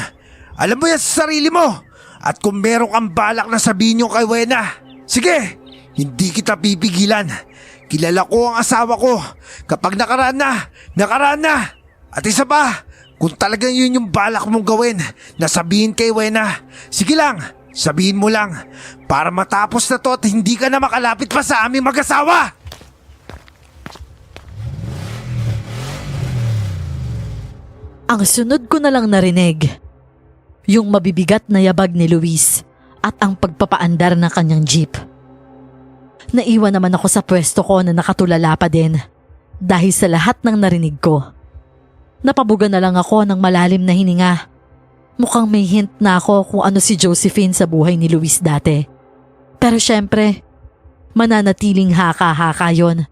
Alam mo yan sa sarili mo. At kung meron kang balak na sabihin yung kay Wena, sige, hindi kita pipigilan. Kilala ko ang asawa ko. Kapag nakaraan na. At isa pa, kung talagang yun yung balak mong gawin na sabihin kay Wena, sige lang, sabihin mo lang. Para matapos na to at hindi ka na makalapit pa sa aming mag-asawa. Ang sunod ko na lang narinig, yung mabibigat na yabag ni Luis at ang pagpapaandar ng kanyang jeep. Naiwan naman ako sa pwesto ko na nakatulala pa din dahil sa lahat ng narinig ko. Napabuga na lang ako ng malalim na hininga. Mukhang may hint na ako kung ano si Josephine sa buhay ni Luis dati. Pero syempre, mananatiling haka-haka yon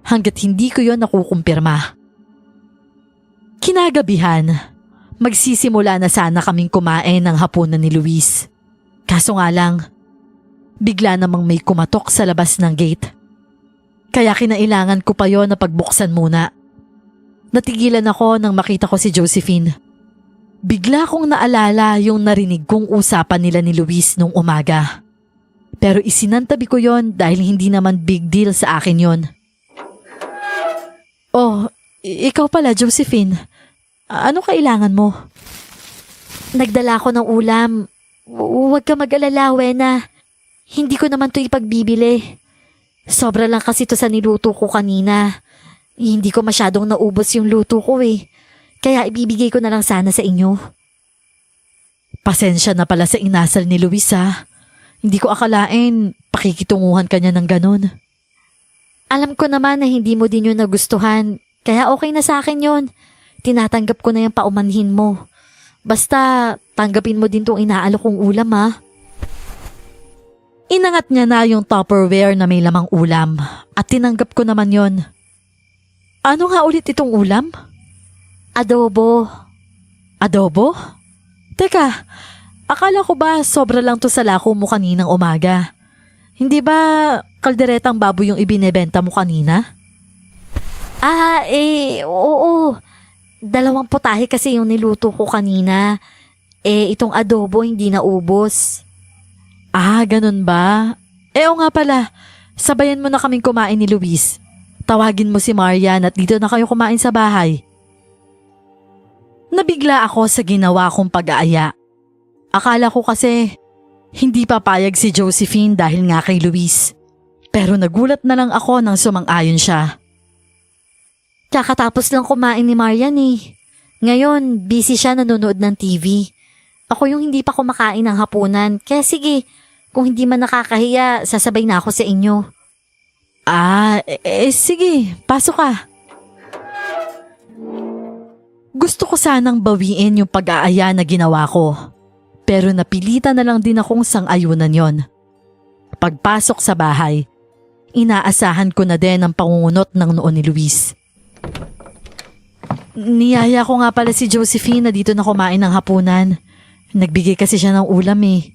hanggat hindi ko yon nakukumpirma. Kinagabihan, magsisimula na sana kaming kumain ng hapunan ni Luis. Kaso nga lang, bigla namang may kumatok sa labas ng gate. Kaya kinailangan ko pa yon na pagbuksan muna. Natigilan ako nang makita ko si Josephine. Bigla kong naalala yung narinig kong usapan nila ni Luis nung umaga. Pero isinantabi ko yon dahil hindi naman big deal sa akin yon. Oh, ikaw pala, Josephine. Ano kailangan mo? Nagdala ko ng ulam. Huwag ka mag-alala, Wena. Hindi ko naman to ipagbibili. Sobra lang kasi to sa niluto ko kanina. Hindi ko masyadong naubos yung luto ko eh. Kaya ibibigay ko na lang sana sa inyo. Pasensya na pala sa inasal ni Luis ha. Hindi ko akalain pakikitunguhan ka niya ng ganun. Alam ko naman na hindi mo din yun nagustuhan. Kaya okay na sa akin yun. Tinatanggap ko na yung paumanhin mo. Basta tanggapin mo din tong inaalok kong ulam ha. Inangat niya na yung Tupperware na may lamang ulam at tinanggap ko naman yon. Ano nga ulit itong ulam? Adobo. Adobo? Teka, akala ko ba sobra lang to sa lako mo kaninang umaga? Hindi ba kalderetang baboy yung ibinebenta mo kanina? Oo. 2 putahe kasi yung niluto ko kanina. Itong adobo hindi naubos. Ganun ba? Oo nga pala, sabayan mo na kaming kumain ni Luis. Tawagin mo si Marian at dito na kayo kumain sa bahay. Nabigla ako sa ginawa kong pag-aaya. Akala ko kasi hindi papayag si Josephine dahil nga kay Luis. Pero nagulat na lang ako nang sumang-ayon siya. Kakatapos lang kumain ni Marian eh. Ngayon, busy siya nanonood ng TV. Ako yung hindi pa kumakain ng hapunan. Kaya sige, kung hindi man nakakahiya, sasabay na ako sa inyo. Sige, pasok ka. Gusto ko sanang bawiin yung pag-aaya na ginawa ko. Pero napilitan na lang din akong sang-ayunan yon. Pagpasok sa bahay, inaasahan ko na din ang pangungunot ng noo ni Luis. Niyaya ko nga pala si Josephine na dito na kumain ng hapunan. Nagbigay kasi siya ng ulam eh.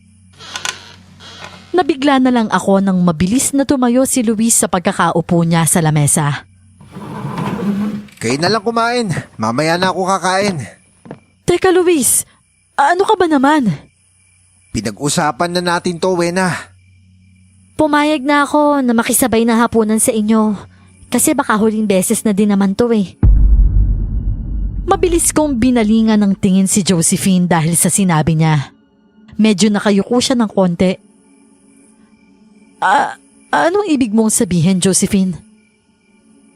Nabigla na lang ako nang mabilis na tumayo si Luis sa pagkakaupo niya sa lamesa. Kayo na lang kumain. Mamaya na ako kakain. Teka Luis, ano ka ba naman? Pinag-usapan na natin to, Wena. Pumayag na ako na makisabay na hapunan sa inyo. Kasi baka huling beses na din naman to eh. Mabilis kong binalingan ng tingin si Josephine dahil sa sinabi niya. Medyo nakayuko siya ng konti. Anong ibig mong sabihin, Josephine?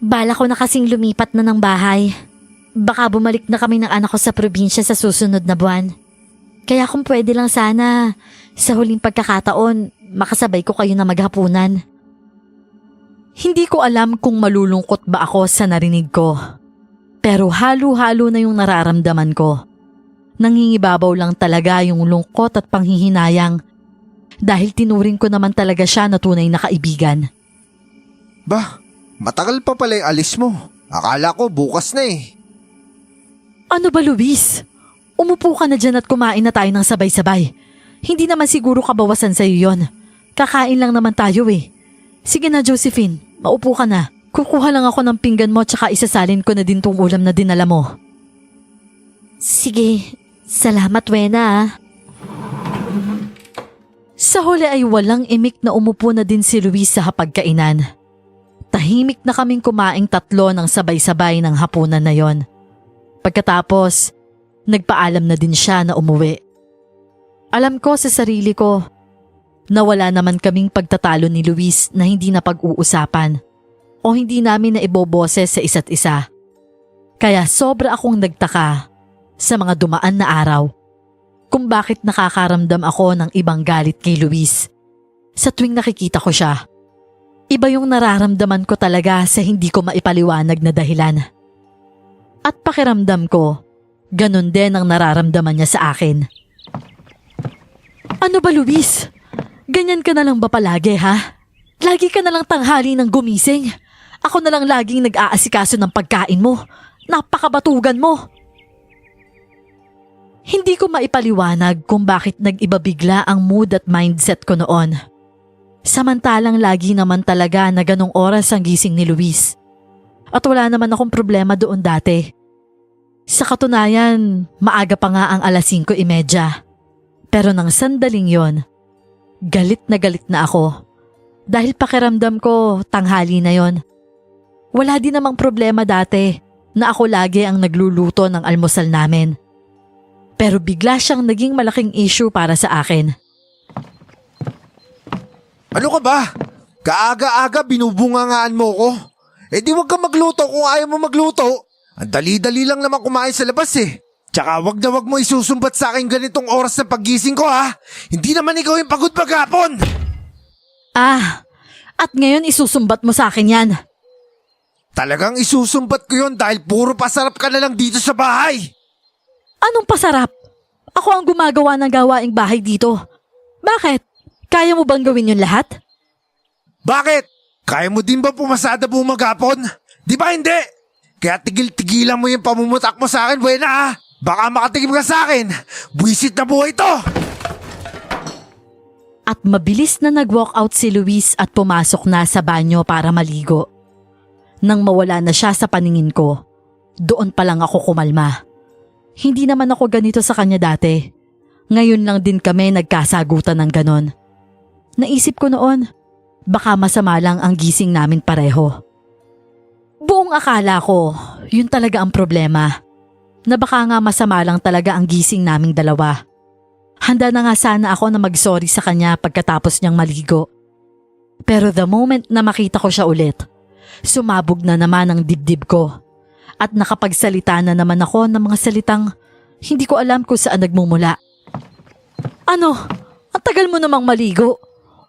Bala ko na kasing lumipat na ng bahay. Baka bumalik na kami ng anak ko sa probinsya sa susunod na buwan. Kaya kung pwede lang sana, sa huling pagkakataon, makasabay ko kayo na maghapunan. Hindi ko alam kung malulungkot ba ako sa narinig ko. Pero halo-halo na yung nararamdaman ko. Nangingibabaw lang talaga yung lungkot at panghihinayang dahil tinuring ko naman talaga siya na tunay na kaibigan. Bah, matagal pa pala yung alis mo. Akala ko bukas na eh. Ano ba, Luis? Umupo ka na dyan at kumain na tayo ng sabay-sabay. Hindi naman siguro kabawasan sa'yo yon. Kakain lang naman tayo eh. Sige na, Josephine. Maupo ka na. Kukuha lang ako ng pinggan mo tsaka isasalin ko na din tong ulam na dinala mo. Sige, salamat Wena ah. Sa huli ay walang imik na umupo na din si Luis sa hapagkainan. Tahimik na kaming kumaing 3 ng sabay-sabay ng hapunan na yon. Pagkatapos, nagpaalam na din siya na umuwi. Alam ko sa sarili ko na wala naman kaming pagtatalo ni Luis na hindi na pag-uusapan o hindi namin na iboboses sa isa't isa. Kaya sobra akong nagtaka sa mga dumaan na araw kung bakit nakakaramdam ako ng ibang galit kay Luis sa tuwing nakikita ko siya. Iba yung nararamdaman ko talaga sa hindi ko maipaliwanag na dahilan. At pakiramdam ko, ganun din ang nararamdaman niya sa akin. Ano ba, Luis? Ganyan ka na lang ba palagi, ha? Lagi ka na lang tanghali ng gumising. Ako na lang laging nag-aasikaso ng pagkain mo. Napakabatugan mo. Hindi ko maipaliwanag kung bakit nag-iba bigla ang mood at mindset ko noon. Samantalang lagi naman talaga na ganong oras ang gising ni Luis. At wala naman akong problema doon dati. Sa katunayan, maaga pa nga ang 5:30. Pero nang sandaling yon, galit na ako. Dahil pakiramdam ko tanghali na yon. Wala din namang problema dati na ako lagi ang nagluluto ng almusal namin. Pero bigla siyang naging malaking issue para sa akin. Ano ka ba? Kaaga-aga binubungangaan mo ko. Eh di wag ka magluto kung ayaw mo magluto. Ang dali-dali lang naman kumain sa labas eh. Tsaka wag na wag mo isusumbat sa akin ganitong oras na paggising ko ha. Hindi naman ikaw yung pagod maghapon. At ngayon isusumbat mo sa akin yan. Talagang isusumbat ko yun dahil puro pasarap ka na lang dito sa bahay. Anong pasarap? Ako ang gumagawa ng gawaing bahay dito. Bakit? Kaya mo bang gawin yun lahat? Bakit? Kaya mo din ba pumasada buong maghapon? Di ba hindi? Kaya tigil-tigilan mo yung pamumutak mo sa akin, Buena ha? Baka makatikim ka sa akin. Buwisit na buhay to. At mabilis na nag-walk out si Luis at pumasok na sa banyo para maligo. Nang mawala na siya sa paningin ko, doon pa lang ako kumalma. Hindi naman ako ganito sa kanya dati. Ngayon lang din kami nagkasagutan ng ganon. Naisip ko noon, baka masama lang ang gising namin pareho. Buong akala ko, yun talaga ang problema. Na baka nga masama lang talaga ang gising naming dalawa. Handa na nga sana ako na mag-sorry sa kanya pagkatapos niyang maligo. Pero the moment na makita ko siya ulit, sumabog na naman ang dibdib ko. At nakapagsalita na naman ako ng mga salitang hindi ko alam kung saan nagmumula. Ano? Ang tagal mo namang maligo.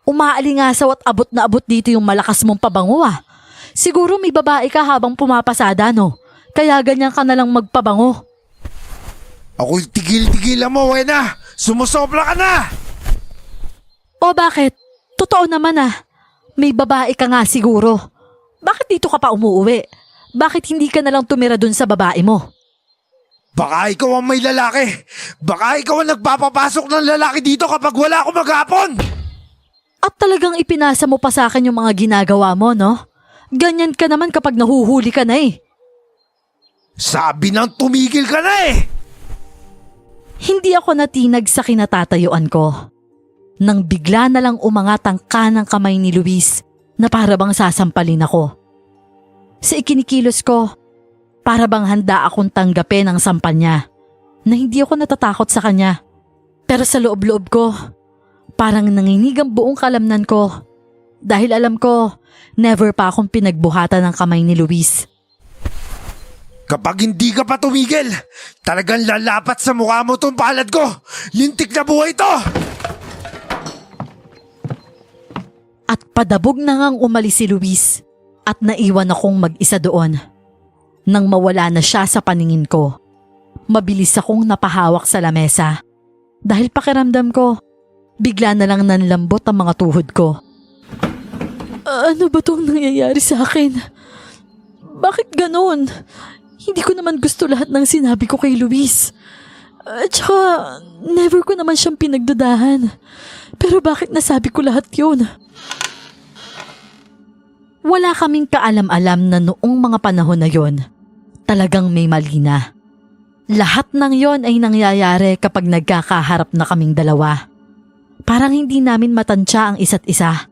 Umaalingasaw at abot na abot dito yung malakas mong pabango ah. Siguro may babae ka habang pumapasada no? Kaya ganyan ka na lang magpabango. Ako'y tigil-tigilan mo, Buena. Sumusobra ka na! O bakit? Totoo naman ah. May babae ka nga siguro. Bakit dito ka pa umuuwi? Bakit hindi ka na lang tumira dun sa babae mo? Baka ikaw ang may lalaki. Baka ikaw ang nagpapapasok ng lalaki dito kapag wala ako maghapon. At talagang ipinasa mo pa sa akin yung mga ginagawa mo, no? Ganyan ka naman kapag nahuhuli ka na eh. Sabi nang tumigil ka na eh. Hindi ako natinag sa kinatatayuan ko. Nang bigla na lang umangat ang kanang kamay ni Luis na para bang sasampalin ako. Sa ikinikilos ko, para bang handa akong tanggapin ang sampal niya na hindi ako natatakot sa kanya. Pero sa loob-loob ko, parang nanginig ang buong kalamnan ko dahil alam ko never pa akong pinagbuhatan ng kamay ni Luis. Kapag hindi ka pa tumigil, talagang lalapat sa mukha mo tong palad ko. Lintik na buhay to! At padabog na ngang umalis si Luis at naiwan akong mag-isa doon. Nang mawala na siya sa paningin ko, mabilis akong napahawak sa lamesa. Dahil pakiramdam ko, bigla na lang nanlambot ang mga tuhod ko. Ano ba itong nangyayari sa akin? Bakit ganon? Hindi ko naman gusto lahat ng sinabi ko kay Luis. At saka, never ko naman siyang pinagdudahan. Pero bakit nasabi ko lahat yun? Wala kaming kaalam-alam na noong mga panahon na yon, talagang may mali na. Lahat ng yon ay nangyayari kapag nagkakaharap na kaming dalawa. Parang hindi namin matansya ang isa't isa.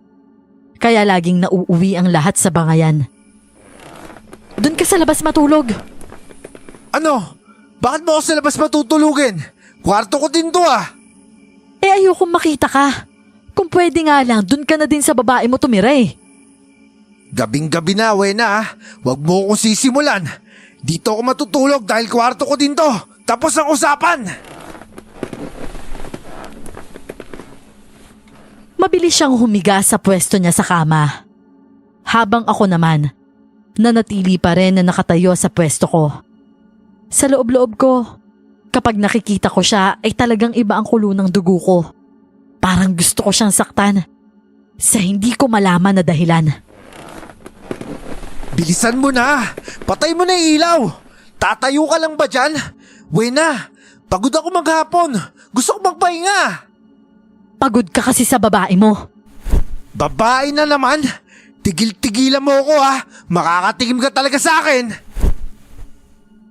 Kaya laging nauuwi ang lahat sa bangayan. Doon ka sa labas matulog. Ano? Bakit mo ako sa labas matutulugin? Kwarto ko din to ah. Ayokong makita ka. Kung pwede nga lang, doon ka na din sa babae mo tumira eh. Gabing-gabi na, Buena ah. Huwag mo akong sisimulan. Dito ako matutulog dahil kwarto ko din to. Tapos ang usapan. Mabilis siyang humiga sa pwesto niya sa kama. Habang ako naman, nanatili pa rin na nakatayo sa pwesto ko. Sa loob-loob ko, kapag nakikita ko siya ay talagang iba ang kulo ng dugo ko. Parang gusto ko siyang saktan sa hindi ko malaman na dahilan. Bilisan mo na. Patay mo na yung ilaw. Tatayo ka lang ba dyan? Buena, pagod ako maghapon. Gusto ko magpahinga. Pagod ka kasi sa babae mo. Babae na naman. Tigil-tigilan mo ako ha. Makakatikim ka talaga sa akin.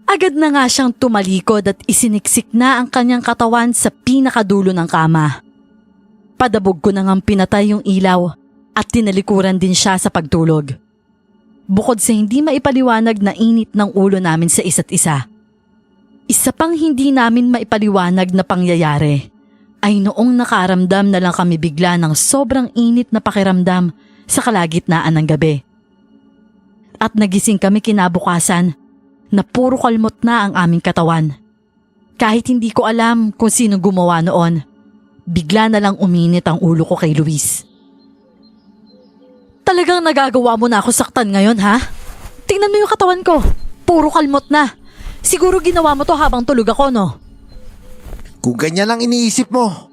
Agad na nga siyang tumalikod at isiniksik na ang kanyang katawan sa pinakadulo ng kama. Padabog ko na ngang pinatay yung ilaw at tinalikuran din siya sa pagtulog. Bukod sa hindi maipaliwanag na init ng ulo namin sa isa't isa, isa pang hindi namin maipaliwanag na pangyayari ay noong nakaramdam na lang kami bigla ng sobrang init na pakiramdam sa kalagitnaan ng gabi. At nagising kami kinabukasan na puro kalmot na ang aming katawan. Kahit hindi ko alam kung sino gumawa noon, bigla na lang uminit ang ulo ko kay Luis. Talagang nagagawa mo na ako saktan ngayon, ha? Tingnan mo yung katawan ko. Puro kalmot na. Siguro ginawa mo to habang tulog ako, no? Kung ganyan lang iniisip mo,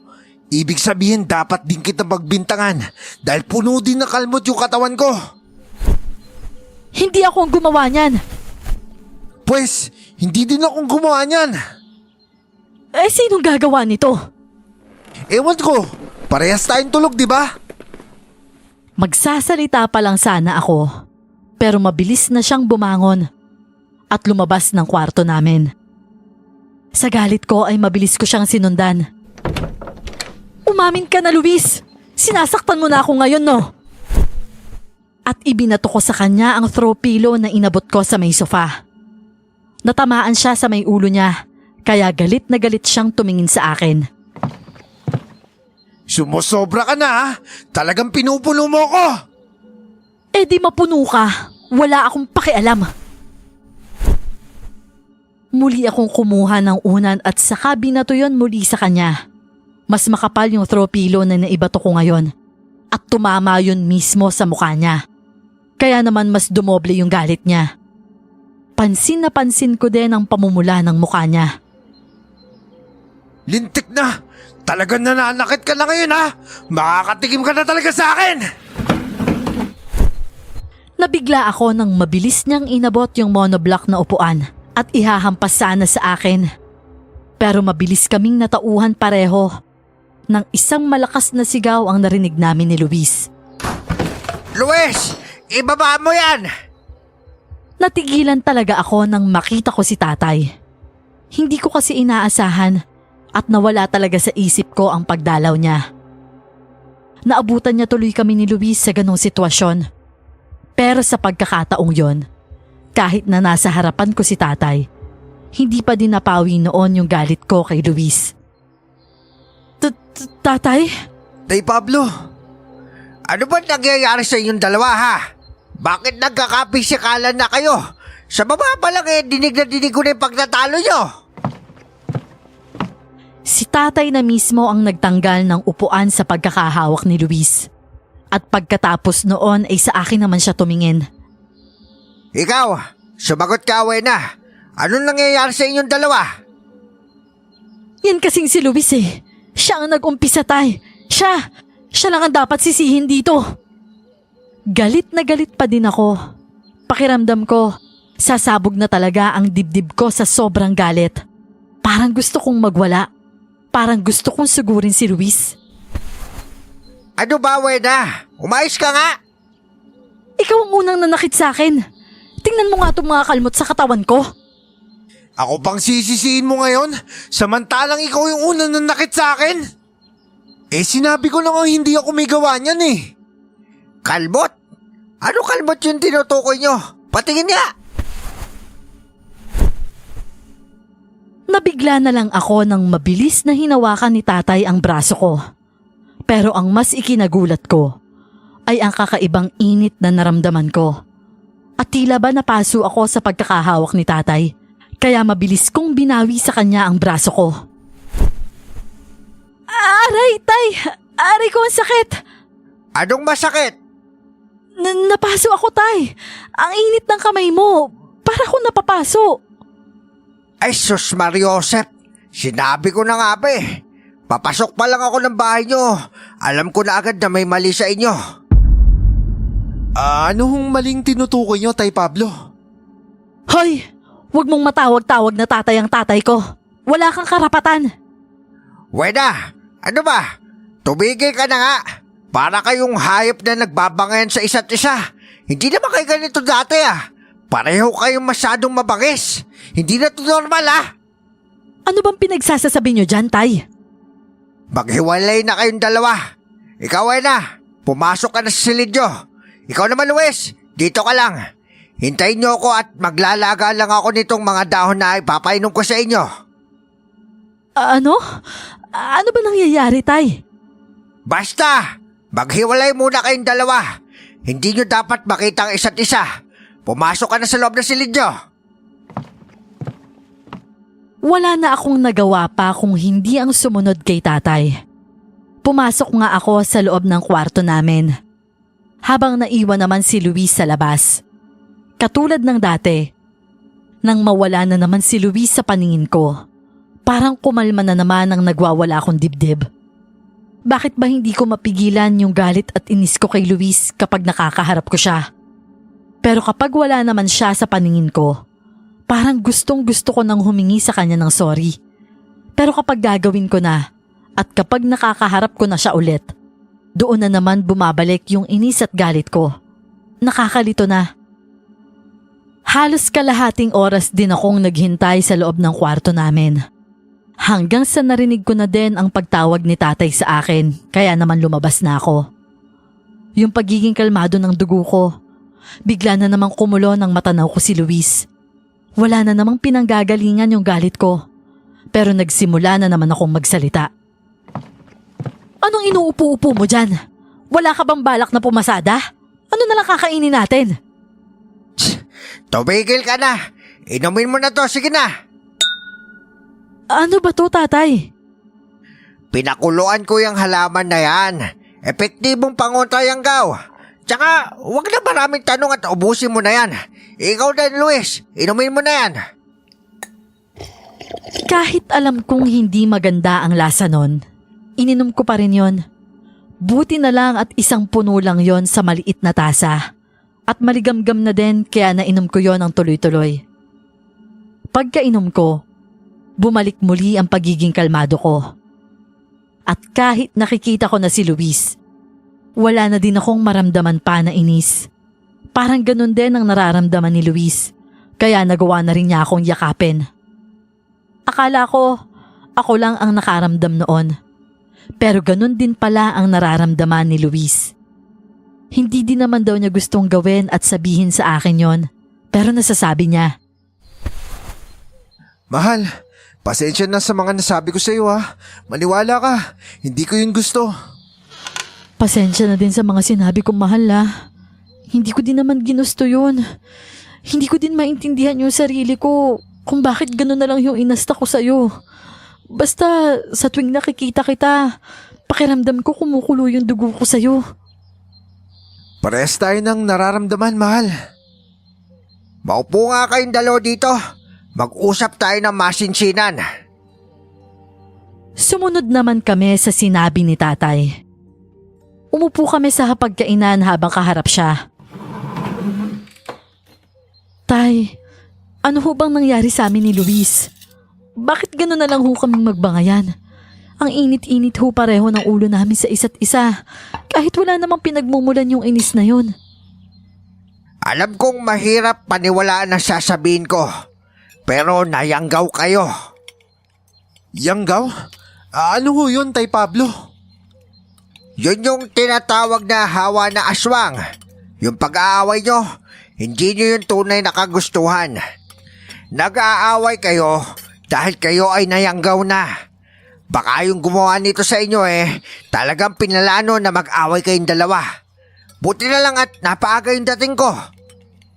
ibig sabihin dapat din kita magbintangan dahil puno din ng kalmot yung katawan ko. Hindi ako ang gumawa niyan. Pwes, hindi din akong gumawa niyan. Eh, sinong gagawa nito? Ewan ko, parehas tayong tulog, di ba? Magsasalita pa lang sana ako, pero mabilis na siyang bumangon at lumabas ng kwarto namin. Sa galit ko ay mabilis ko siyang sinundan. Umamin ka na, Luis! Sinasaktan mo na ako ngayon, no? At ibinato ko sa kanya ang throw pillow na inabot ko sa may sofa. Natamaan siya sa may ulo niya, kaya galit na galit siyang tumingin sa akin. Sumusobra ka na, ha? Talagang pinupuno mo ko. Eh di mapuno ka, wala akong pakialam. Muli akong kumuha ng unan at saka binato yon muli sa kanya. Mas makapal yung throw pillow na naibato ko ngayon at tumama yun mismo sa mukha niya. Kaya naman mas dumoble yung galit niya. Pansin na pansin ko din ang pamumula ng mukha niya. Lintik na! Talagang nananakit ka na ngayon, ha? Makakatikim ka na talaga sa akin! Nabigla ako nang mabilis niyang inabot yung monoblock na upuan at ihahampas sana sa akin. Pero mabilis kaming natauhan pareho nang isang malakas na sigaw ang narinig namin ni Luis. Luis! Ibaba mo yan! Natigilan talaga ako nang makita ko si tatay. Hindi ko kasi inaasahan at nawala talaga sa isip ko ang pagdalaw niya. Naabutan niya tuloy kami ni Luis sa ganong sitwasyon. Pero sa pagkakataong yon, kahit na nasa harapan ko si tatay, hindi pa din napawi noon yung galit ko kay Luis. Tatay? Tay Pablo, ano ba nangyayari sa inyong dalawa, ha? Bakit nagkakapisikalan na kayo? Sa baba pa lang dinig na dinig ko na yung pagtatalo nyo. Si tatay na mismo ang nagtanggal ng upuan sa pagkakahawak ni Luis. At pagkatapos noon ay sa akin naman siya tumingin. Ikaw, sumagot ka, Wena. Anong nangyayari sa inyong dalawa? Yan kasing si Luis eh. Siya ang nag-umpisa, tay. Siya lang ang dapat sisihin dito. Galit na galit pa din ako. Pakiramdam ko, sasabog na talaga ang dibdib ko sa sobrang galit. Parang gusto kong magwala. Parang gusto kong sugurin si Luis. Ano ba, Wena? Umayos ka nga! Ikaw ang unang nanakit sa akin. Tingnan mo nga itong mga kalmot sa katawan ko. Ako pang sisisiin mo ngayon? Samantalang ikaw yung unang nanakit sa akin? Eh sinabi ko lang hindi ako may gawa niyan eh. Kalmot? Ano kalmot yung tinutukoy nyo? Patingin nga! Nabigla na lang ako nang mabilis na hinawakan ni tatay ang braso ko. Pero ang mas ikinagulat ko ay ang kakaibang init na naramdaman ko. At tila ba napaso ako sa pagkakahawak ni tatay, kaya mabilis kong binawi sa kanya ang braso ko. Aray, tay! Aray ko ang sakit! Anong masakit? Napaso ako, tay! Ang init ng kamay mo! Para ko napapaso! Ay sus Mariosep, sinabi ko na nga ba eh. Papasok pa lang ako ng bahay nyo. Alam ko na agad na may mali sa inyo. Ano hong maling tinutukoy nyo, Tay Pablo? Hoy! Huwag mong matawag-tawag na tatay ang tatay ko. Wala kang karapatan. Wena, ano ba? Tumigil ka na nga. Para kayong hayop na nagbabangayan sa isa't isa. Hindi naman kayo ganito dati ah. Pareho kayong masyadong mabangis. Hindi na to normal ah. Ano bang pinagsasasabi nyo dyan, tay? Maghiwalay na kayong dalawa. Ikaw ay na, pumasok ka na sa silid nyo. Ikaw naman Luis, dito ka lang. Hintayin nyo ako at maglalaga lang ako nitong mga dahon na ipapainom ko sa inyo. Ano? Ano ba nangyayari, tay? Basta, maghiwalay muna kayong dalawa. Hindi nyo dapat makita ang isa't isa. Pumasok ka na sa loob ng silid nyo. Wala na akong nagawa pa kung hindi ang sumunod kay tatay. Pumasok nga ako sa loob ng kwarto namin. Habang naiwan naman si Luis sa labas. Katulad ng dati, nang mawala na naman si Luis sa paningin ko, parang kumalma na naman ang nagwawala akong dibdib. Bakit ba hindi ko mapigilan yung galit at inis ko kay Luis kapag nakakaharap ko siya? Pero kapag wala naman siya sa paningin ko, parang gustong gusto ko nang humingi sa kanya ng sorry. Pero kapag gagawin ko na, at kapag nakakaharap ko na siya ulit, doon na naman bumabalik yung inis at galit ko. Nakakalito na. Halos kalahating oras din akong naghintay sa loob ng kwarto namin. Hanggang sa narinig ko na din ang pagtawag ni tatay sa akin, kaya naman lumabas na ako. Yung pagiging kalmado ng dugo ko, bigla na namang kumulo ng matanaw ko si Luis. Wala na namang pinanggagalingan yung galit ko, pero nagsimula na naman akong magsalita. Anong inuupo-upo mo dyan? Wala ka bang balak na pumasada? Ano na lang kakainin natin? Tumigil ka na. Inumin mo na to, sige na. Ano ba to, tatay? Pinakuluan ko yung halaman na yan. Epektibong pangontra yung gaw. Tsaka, huwag na maraming tanong at ubusin mo na yan. Ikaw din, Luis. Inumin mo na yan. Kahit alam kong hindi maganda ang lasa nun, ininom ko pa rin yon. Buti na lang at isang puno lang yon sa maliit na tasa. At maligamgam na din kaya nainom ko yon ng tuloy-tuloy. Pagkainom ko, bumalik muli ang pagiging kalmado ko. At kahit nakikita ko na si Luis, wala na din akong maramdaman pa na inis. Parang ganun din ang nararamdaman ni Luis, kaya nagawa na rin niya akong yakapin. Akala ko, ako lang ang nakaramdam noon. Pero ganun din pala ang nararamdaman ni Luis. Hindi din naman daw niya gustong gawin at sabihin sa akin yon, pero nasasabi niya. Mahal, pasensya na sa mga nasabi ko sa iyo ha. Maniwala ka, hindi ko yun gusto. Pasensya na din sa mga sinabi kong mahal ha. Hindi ko din naman ginusto yun. Hindi ko din maintindihan yung sarili ko kung bakit gano'n na lang yung inasta ko sa'yo. Basta sa tuwing nakikita kita, pakiramdam ko kumukulo yung dugo ko sa'yo. Parehas tayo ng nararamdaman, mahal. Maupo nga kayong dalawa dito. Mag-usap tayo ng masinsinan. Sumunod naman kami sa sinabi ni tatay. Umupo kami sa hapagkainan habang kaharap siya. Tay, ano ho bang nangyari sa amin ni Luis? Bakit gano'n na lang ho kaming magbangayan? Ang init-init ho pareho ng ulo namin sa isa't isa. Kahit wala namang pinagmumulan yung inis na yun. Alam kong mahirap paniwalaan ang sasabihin ko. Pero nayanggaw kayo. Yanggaw? Ano ho yun, Tay Pablo? Yun yung tinatawag na hawa na aswang. Yung pag-aaway nyo, hindi nyo yung tunay na kagustuhan. Nag-aaway kayo dahil kayo ay nayanggaw na. Baka yung gumawa nito sa inyo talagang pinalano na mag-away kayong dalawa. Buti na lang at napaaga yung dating ko.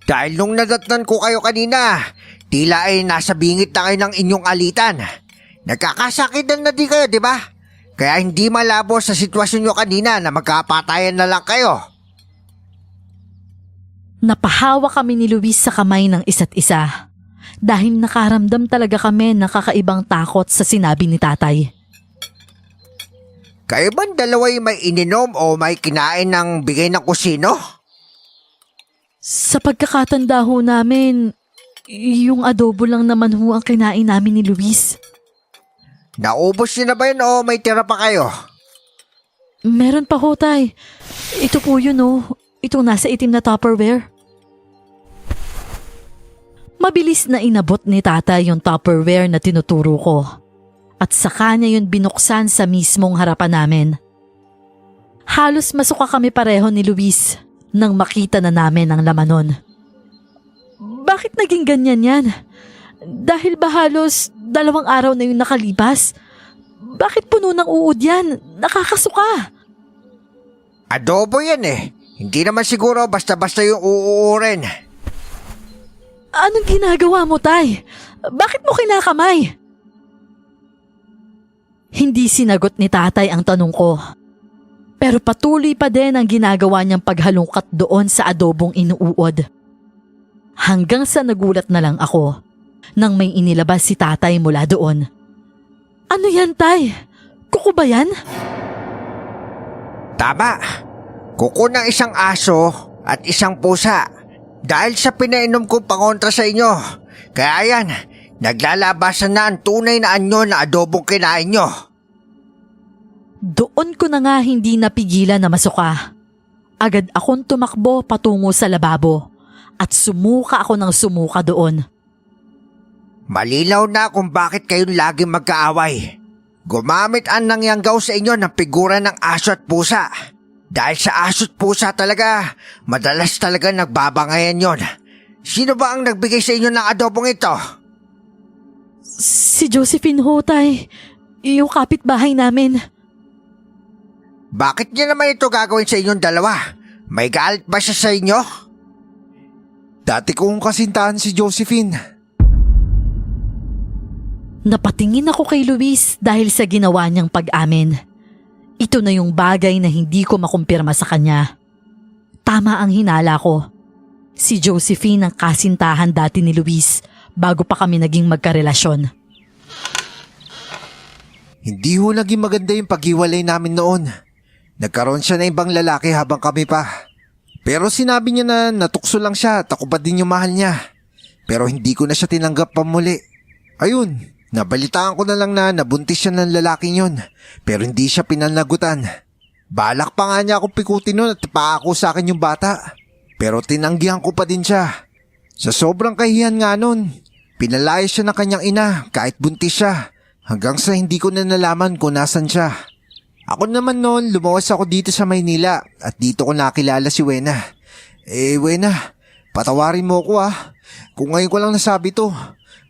Dahil nung nadatnan ko kayo kanina, tila ay nasa bingit na kayo ng inyong alitan. Nagkakasakitan na di kayo, di ba? Kaya hindi malabo sa sitwasyon nyo kanina na magkapatayan na lang kayo. Napahawa kami ni Luis sa kamay ng isa't isa. Dahil nakaramdam talaga kami ng kakaibang takot sa sinabi ni tatay. Kayo bang dalawa'y may ininom o may kinain ng bigay ng kusino? Sa pagkakatanda ho namin, yung adobo lang naman ho ang kinain namin ni Luis. Naubos nyo na ba yun o may tira pa kayo? Meron pa ho, tay. Ito po yun Itong nasa itim na Tupperware. Mabilis na inabot ni tatay yung Tupperware na tinuturo ko. At saka niya yun binuksan sa mismong harapan namin. Halos masuka kami pareho ni Luis nang makita na namin ang laman nun. Bakit naging ganyan yan? Dahil ba halos 2 araw na yung nakalipas? Bakit puno ng uod yan? Nakakasuka. Adobo yan Hindi naman siguro basta-basta yung uuurin. Anong ginagawa mo, tay? Bakit mo kinakamay? Hindi sinagot ni tatay ang tanong ko. Pero patuloy pa din ang ginagawa niyang paghalungkat doon sa adobong inuuod. Hanggang sa nagulat na lang ako nang may inilabas si tatay mula doon. Ano yan, tay? Kuko ba yan? Tama. Kuko ng isang aso at isang pusa. Dahil sa pinainom ko pangontra sa inyo. Kaya yan, naglalabasan na ang tunay na anyo na adobong kinain nyo. Doon ko na nga hindi napigilan na masuka. Agad akong tumakbo patungo sa lababo at sumuka ako ng sumuka doon. Malinaw na kung bakit kayong laging magkaaway. Gumamit ang nangyanggaw sa inyo ng figura ng aso at pusa. Dahil sa aso at pusa talaga, madalas talaga nagbabangayan yon. Sino ba ang nagbigay sa inyo ng adobong ito? Si Josephine ho, tay. Yung kapitbahay namin. Bakit niya naman ito gagawin sa inyong dalawa? May galit ba siya sa inyo? Dati kong kasintahan si Josephine. Napatingin ako kay Luis dahil sa ginawa niyang pag-amin. Ito na yung bagay na hindi ko makumpirma sa kanya. Tama ang hinala ko. Si Josephine ang kasintahan dati ni Luis bago pa kami naging magkarelasyon. Hindi ho naging maganda yung paghiwalay namin noon. Nagkaroon siya na ibang lalaki habang kami pa. Pero sinabi niya na natukso lang siya at ako pa din yung mahal niya. Pero hindi ko na siya tinanggap pa muli. Ayun, nabalitaan ko na lang na nabuntis siya ng lalaking yun. Pero hindi siya pinanagutan. Balak pa nga niya akong pikutin nun at paako sa akin yung bata. Pero tinanggihan ko pa din siya. Sa sobrang kahiyan nga nun, pinalaya siya ng kanyang ina kahit buntis siya. Hanggang sa hindi ko na nalaman kung nasan siya. Ako naman noon, lumawas ako dito sa Maynila at dito ko nakilala si Wena. Wena, patawarin mo ko kung ngayon ko lang nasabi to.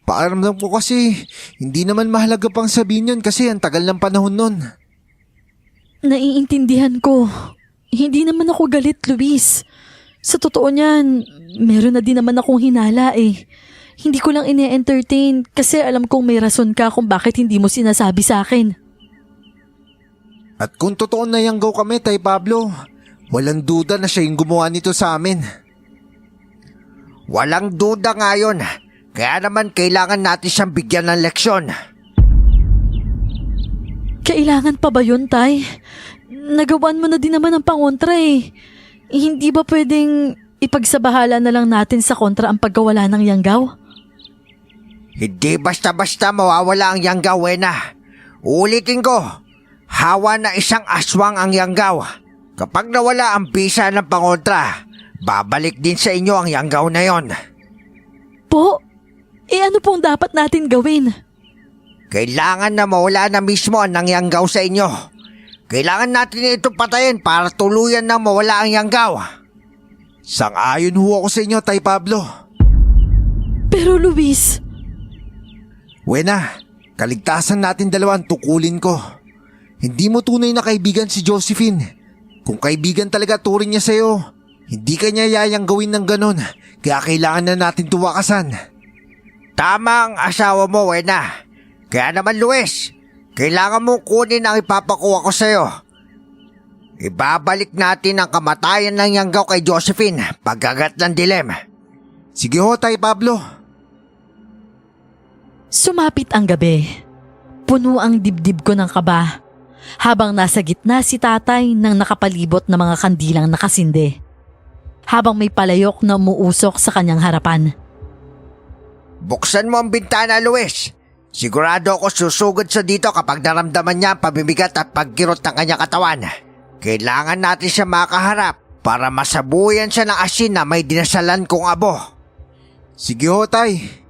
Pakiramdam ko kasi hindi naman mahalaga pang sabihin yun kasi ang tagal ng panahon nun. Naiintindihan ko. Hindi naman ako galit, Luis. Sa totoo niyan, meron na din naman akong hinala eh. Hindi ko lang ine-entertain kasi alam kong may rason ka kung bakit hindi mo sinasabi sa akin. At kung totoo na yanggaw kami, Tay Pablo, walang duda na siya yung gumawa nito sa amin. Walang duda nga yun. Kaya naman kailangan natin siyang bigyan ng leksyon. Kailangan pa ba yun, Tay? Nagawan mo na din naman ang pangontra eh. Hindi ba pwedeng ipagsabahala na lang natin sa kontra ang pagkawala ng yanggaw? Hindi basta-basta mawawala ang yanggaw, Wena. Ulitin ko. Hawa na isang aswang ang yanggaw. Kapag nawala ang bisa ng pangontra, babalik din sa inyo ang yanggaw na yon. Po? Ano pong dapat natin gawin? Kailangan na mawala na mismo ang nangyanggaw sa inyo. Kailangan natin ito patayin para tuluyan na mawala ang yanggaw. Sang-ayon ho ako sa inyo, Tay Pablo. Pero Luis... Wena, kaligtasan natin dalawa ang tukulin ko. Hindi mo tunay na kaibigan si Josephine. Kung kaibigan talaga turing niya sa'yo, hindi ka niya yayang gawin ng ganon. Kaya kailangan na natin tuwakasan. Tama ang asawa mo, Wena. Kaya naman, Luis, kailangan mo kunin ang ipapakuha ko sa'yo. Ibabalik natin ang kamatayan ng yanggaw kay Josephine pagkagat ng dilim. Sige ho, Tay Pablo. Sumapit ang gabi. Puno ang dibdib ko ng kaba. Habang nasa gitna si tatay ng nakapalibot na mga kandilang nakasinde. Habang may palayok na umuusok sa kanyang harapan. Buksan mo ang bintana, Luis. Sigurado ako susugod sa dito kapag naramdaman niya ang pamimigat at pagkirot ng kanyang katawan. Kailangan natin siya makaharap para masabuyan siya ng asin na may dinasalan kong abo. Sige ho, Tay.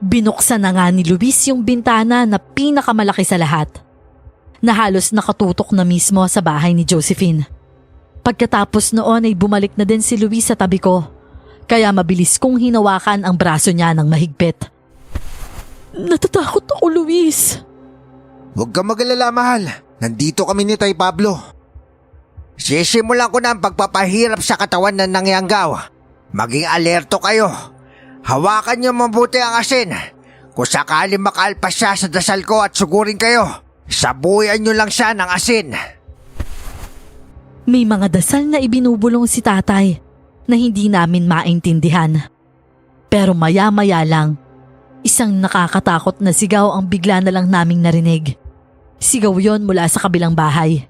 Binuksan na nga ni Luis yung bintana na pinakamalaki sa lahat. Na halos nakatutok na mismo sa bahay ni Josephine. Pagkatapos noon ay bumalik na din si Luis sa tabi ko. Kaya mabilis kong hinawakan ang braso niya ng mahigpit. Natatakot ako, Luis. Huwag kang mag-alala, mahal. Nandito kami ni Tay Pablo. Sisimulan ko na ang pagpapahirap sa katawan ng nangyanggaw. Maging alerto kayo. Hawakan niyo mabuti ang asin. Kung sakali makaalpas siya sa dasal ko at sugurin kayo, sabuyan nyo lang siya ng asin. May mga dasal na ibinubulong si tatay na hindi namin maintindihan. Pero maya-maya lang, isang nakakatakot na sigaw ang bigla na lang naming narinig. Sigaw yon mula sa kabilang bahay.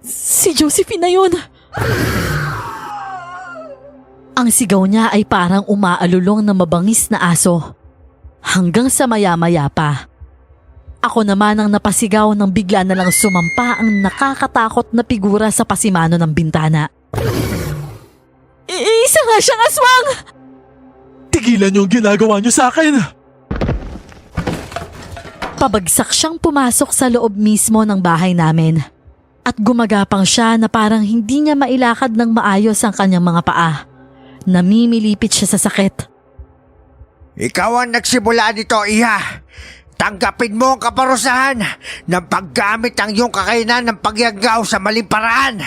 Si Josephine na yun! Ang sigaw niya ay parang umaalulong na mabangis na aso. Hanggang sa maya-maya pa. Ako naman ang napasigaw nang bigla na lang sumampa ang nakakatakot na figura sa pasimano ng bintana. Isa nga siyang aswang! Tigilan niyo ang ginagawa niyo sa akin! Pabagsak siyang pumasok sa loob mismo ng bahay namin. At gumagapang siya na parang hindi niya mailakad ng maayos ang kanyang mga paa. Namimilipit siya sa sakit. Ikaw ang nagsimula nito, Iha. Tanggapin mo ang kaparusahan ng paggamit ang iyong kakainan ng pagyagaw sa maling paraan.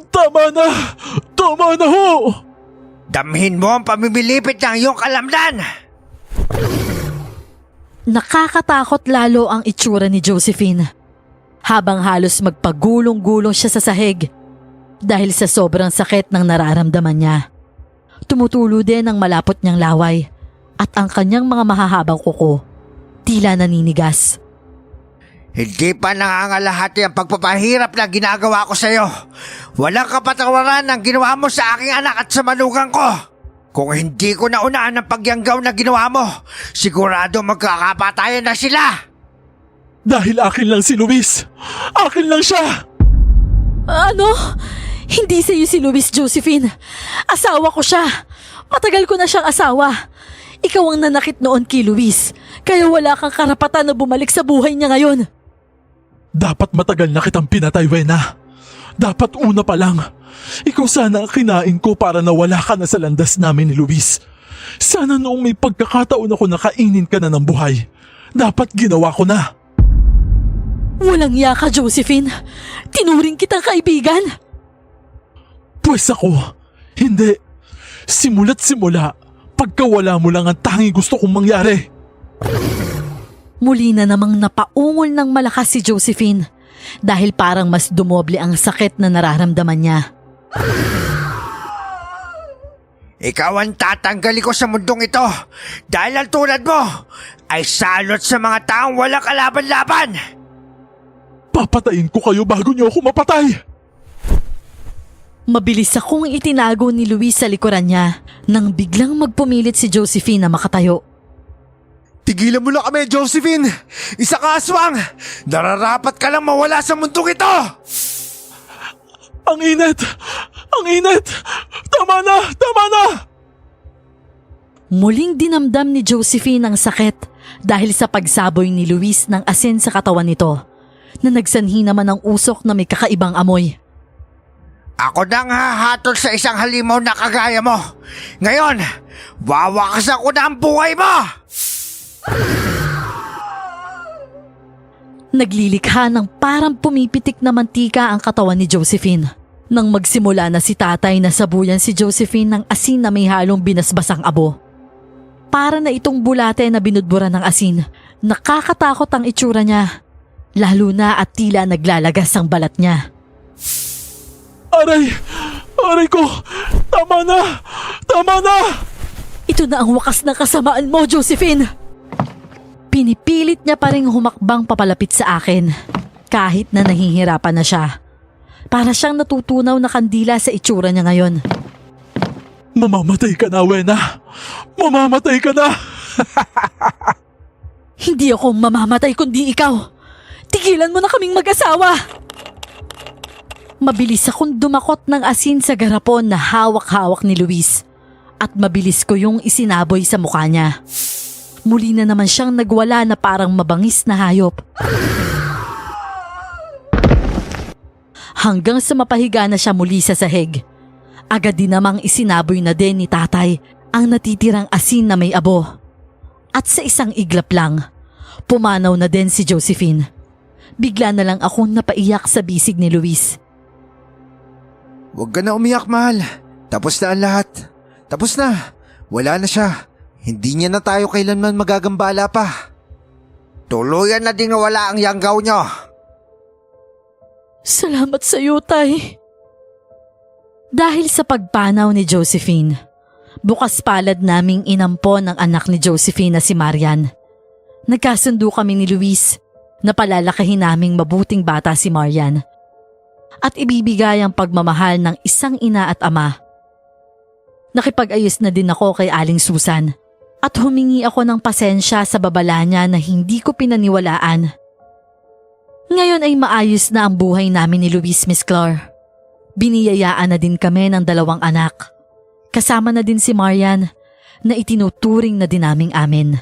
Tama na! Tama na ho! Damhin mo ang pamimilipit ng iyong kalamnan. Nakakatakot lalo ang itsura ni Josephine. Habang halos magpagulong-gulong siya sa sahig dahil sa sobrang sakit ng nararamdaman niya. Tumutulo din ang malapot niyang laway at ang kanyang mga mahahabang kuko tila naninigas. Hindi pa nangangalahati ang pagpapahirap na ginagawa ko sa iyo. Walang kapatawaran ang ginawa mo sa aking anak at sa manugang ko. Kung hindi ko naunaan ang pagyanggaw na ginawa mo, sigurado magkakapatayan na sila. Dahil akin lang si Luis! Akin lang siya! Ano? Hindi sa'yo si Luis, Josephine. Asawa ko siya. Matagal ko na siyang asawa. Ikaw ang nanakit noon kay Luis, kaya wala kang karapatan na bumalik sa buhay niya ngayon. Dapat matagal na kitang pinatay, Wena. Dapat una pa lang. Ikaw sana ang kinain ko para nawala ka na sa landas namin ni Luis. Sana noong may pagkakataon ako nakainin ka na ng buhay. Dapat ginawa ko na. Walang iya ka, Josephine. Tinuring kitang kaibigan. Pwes ako, hindi. Simula't simula, pagkawala mo lang ang tanging gusto kong mangyari. Muli na namang napaungol ng malakas si Josephine dahil parang mas dumoble ang sakit na nararamdaman niya. Ikaw ang tatanggali ko sa mundong ito dahil ang tulad mo ay salot sa mga taong walang kalaban-laban. Papatayin ko kayo bago niyo ako mapatay. Mabilis akong itinago ni Luis sa likuran niya nang biglang magpumilit si Josephine na makatayo. Tigilan mo na kami, Josephine! Isa ka aswang! Nararapat ka lang mawala sa mundong ito! Ang init! Ang init! Tama na! Tama na! Muling dinamdam ni Josephine ang sakit dahil sa pagsaboy ni Luis ng asin sa katawan nito na nagsanhi naman ng usok na may kakaibang amoy. Ako nang hahatol sa isang halimaw na kagaya mo. Ngayon, wawakasan ko na ang buhay mo! Naglilikha ng parang pumipitik na mantika ang katawan ni Josephine. Nang magsimula na si tatay na sabuyan si Josephine ng asin na may halong binasbasang abo. Para na itong bulate na binudbura ng asin. Nakakatakot ang itsura niya. Lalo na at tila naglalagas ang balat niya. Aray! Aray ko! Tama na! Tama na! Ito na ang wakas ng kasamaan mo, Josephine! Pinipilit niya pa ring humakbang papalapit sa akin. Kahit na nahihirapan na siya. Para siyang natutunaw na kandila sa itsura niya ngayon. Mamamatay ka na, Wena! Mamamatay ka na! Hindi ako mamamatay kundi ikaw. Tigilan mo na kaming mag-asawa. Mabilis akong dumakot ng asin sa garapon na hawak-hawak ni Luis. At mabilis ko yung isinaboy sa mukha niya. Muli na naman siyang nagwala na parang mabangis na hayop. Hanggang sa mapahiga na siya muli sa sahig. Agad din namang isinaboy na din ni tatay ang natitirang asin na may abo. At sa isang iglap lang, pumanaw na din si Josephine. Bigla na lang akong napaiyak sa bisig ni Luis. Huwag ka na umiyak, mahal. Tapos na ang lahat. Tapos na. Wala na siya. Hindi niya na tayo kailanman magagambala pa. Tuluyan na din wala ang yanggaw nyo. Salamat sa iyo, Tay. Dahil sa pagpanaw ni Josephine, bukas palad naming inampon ang anak ni Josephine na si Marian. Nagkasundo kami ni Luis na palalakahin naming mabuting bata si Marian at ibibigay ang pagmamahal ng isang ina at ama. Nakipag-ayos na din ako kay Aling Susan at humingi ako ng pasensya sa babala niya na hindi ko pinaniwalaan. Ngayon ay maayos na ang buhay namin ni Luis, Miss Clar. Biniyayaan na din kami ng 2 anak. Kasama na din si Marian na itinuturing na din naming amin.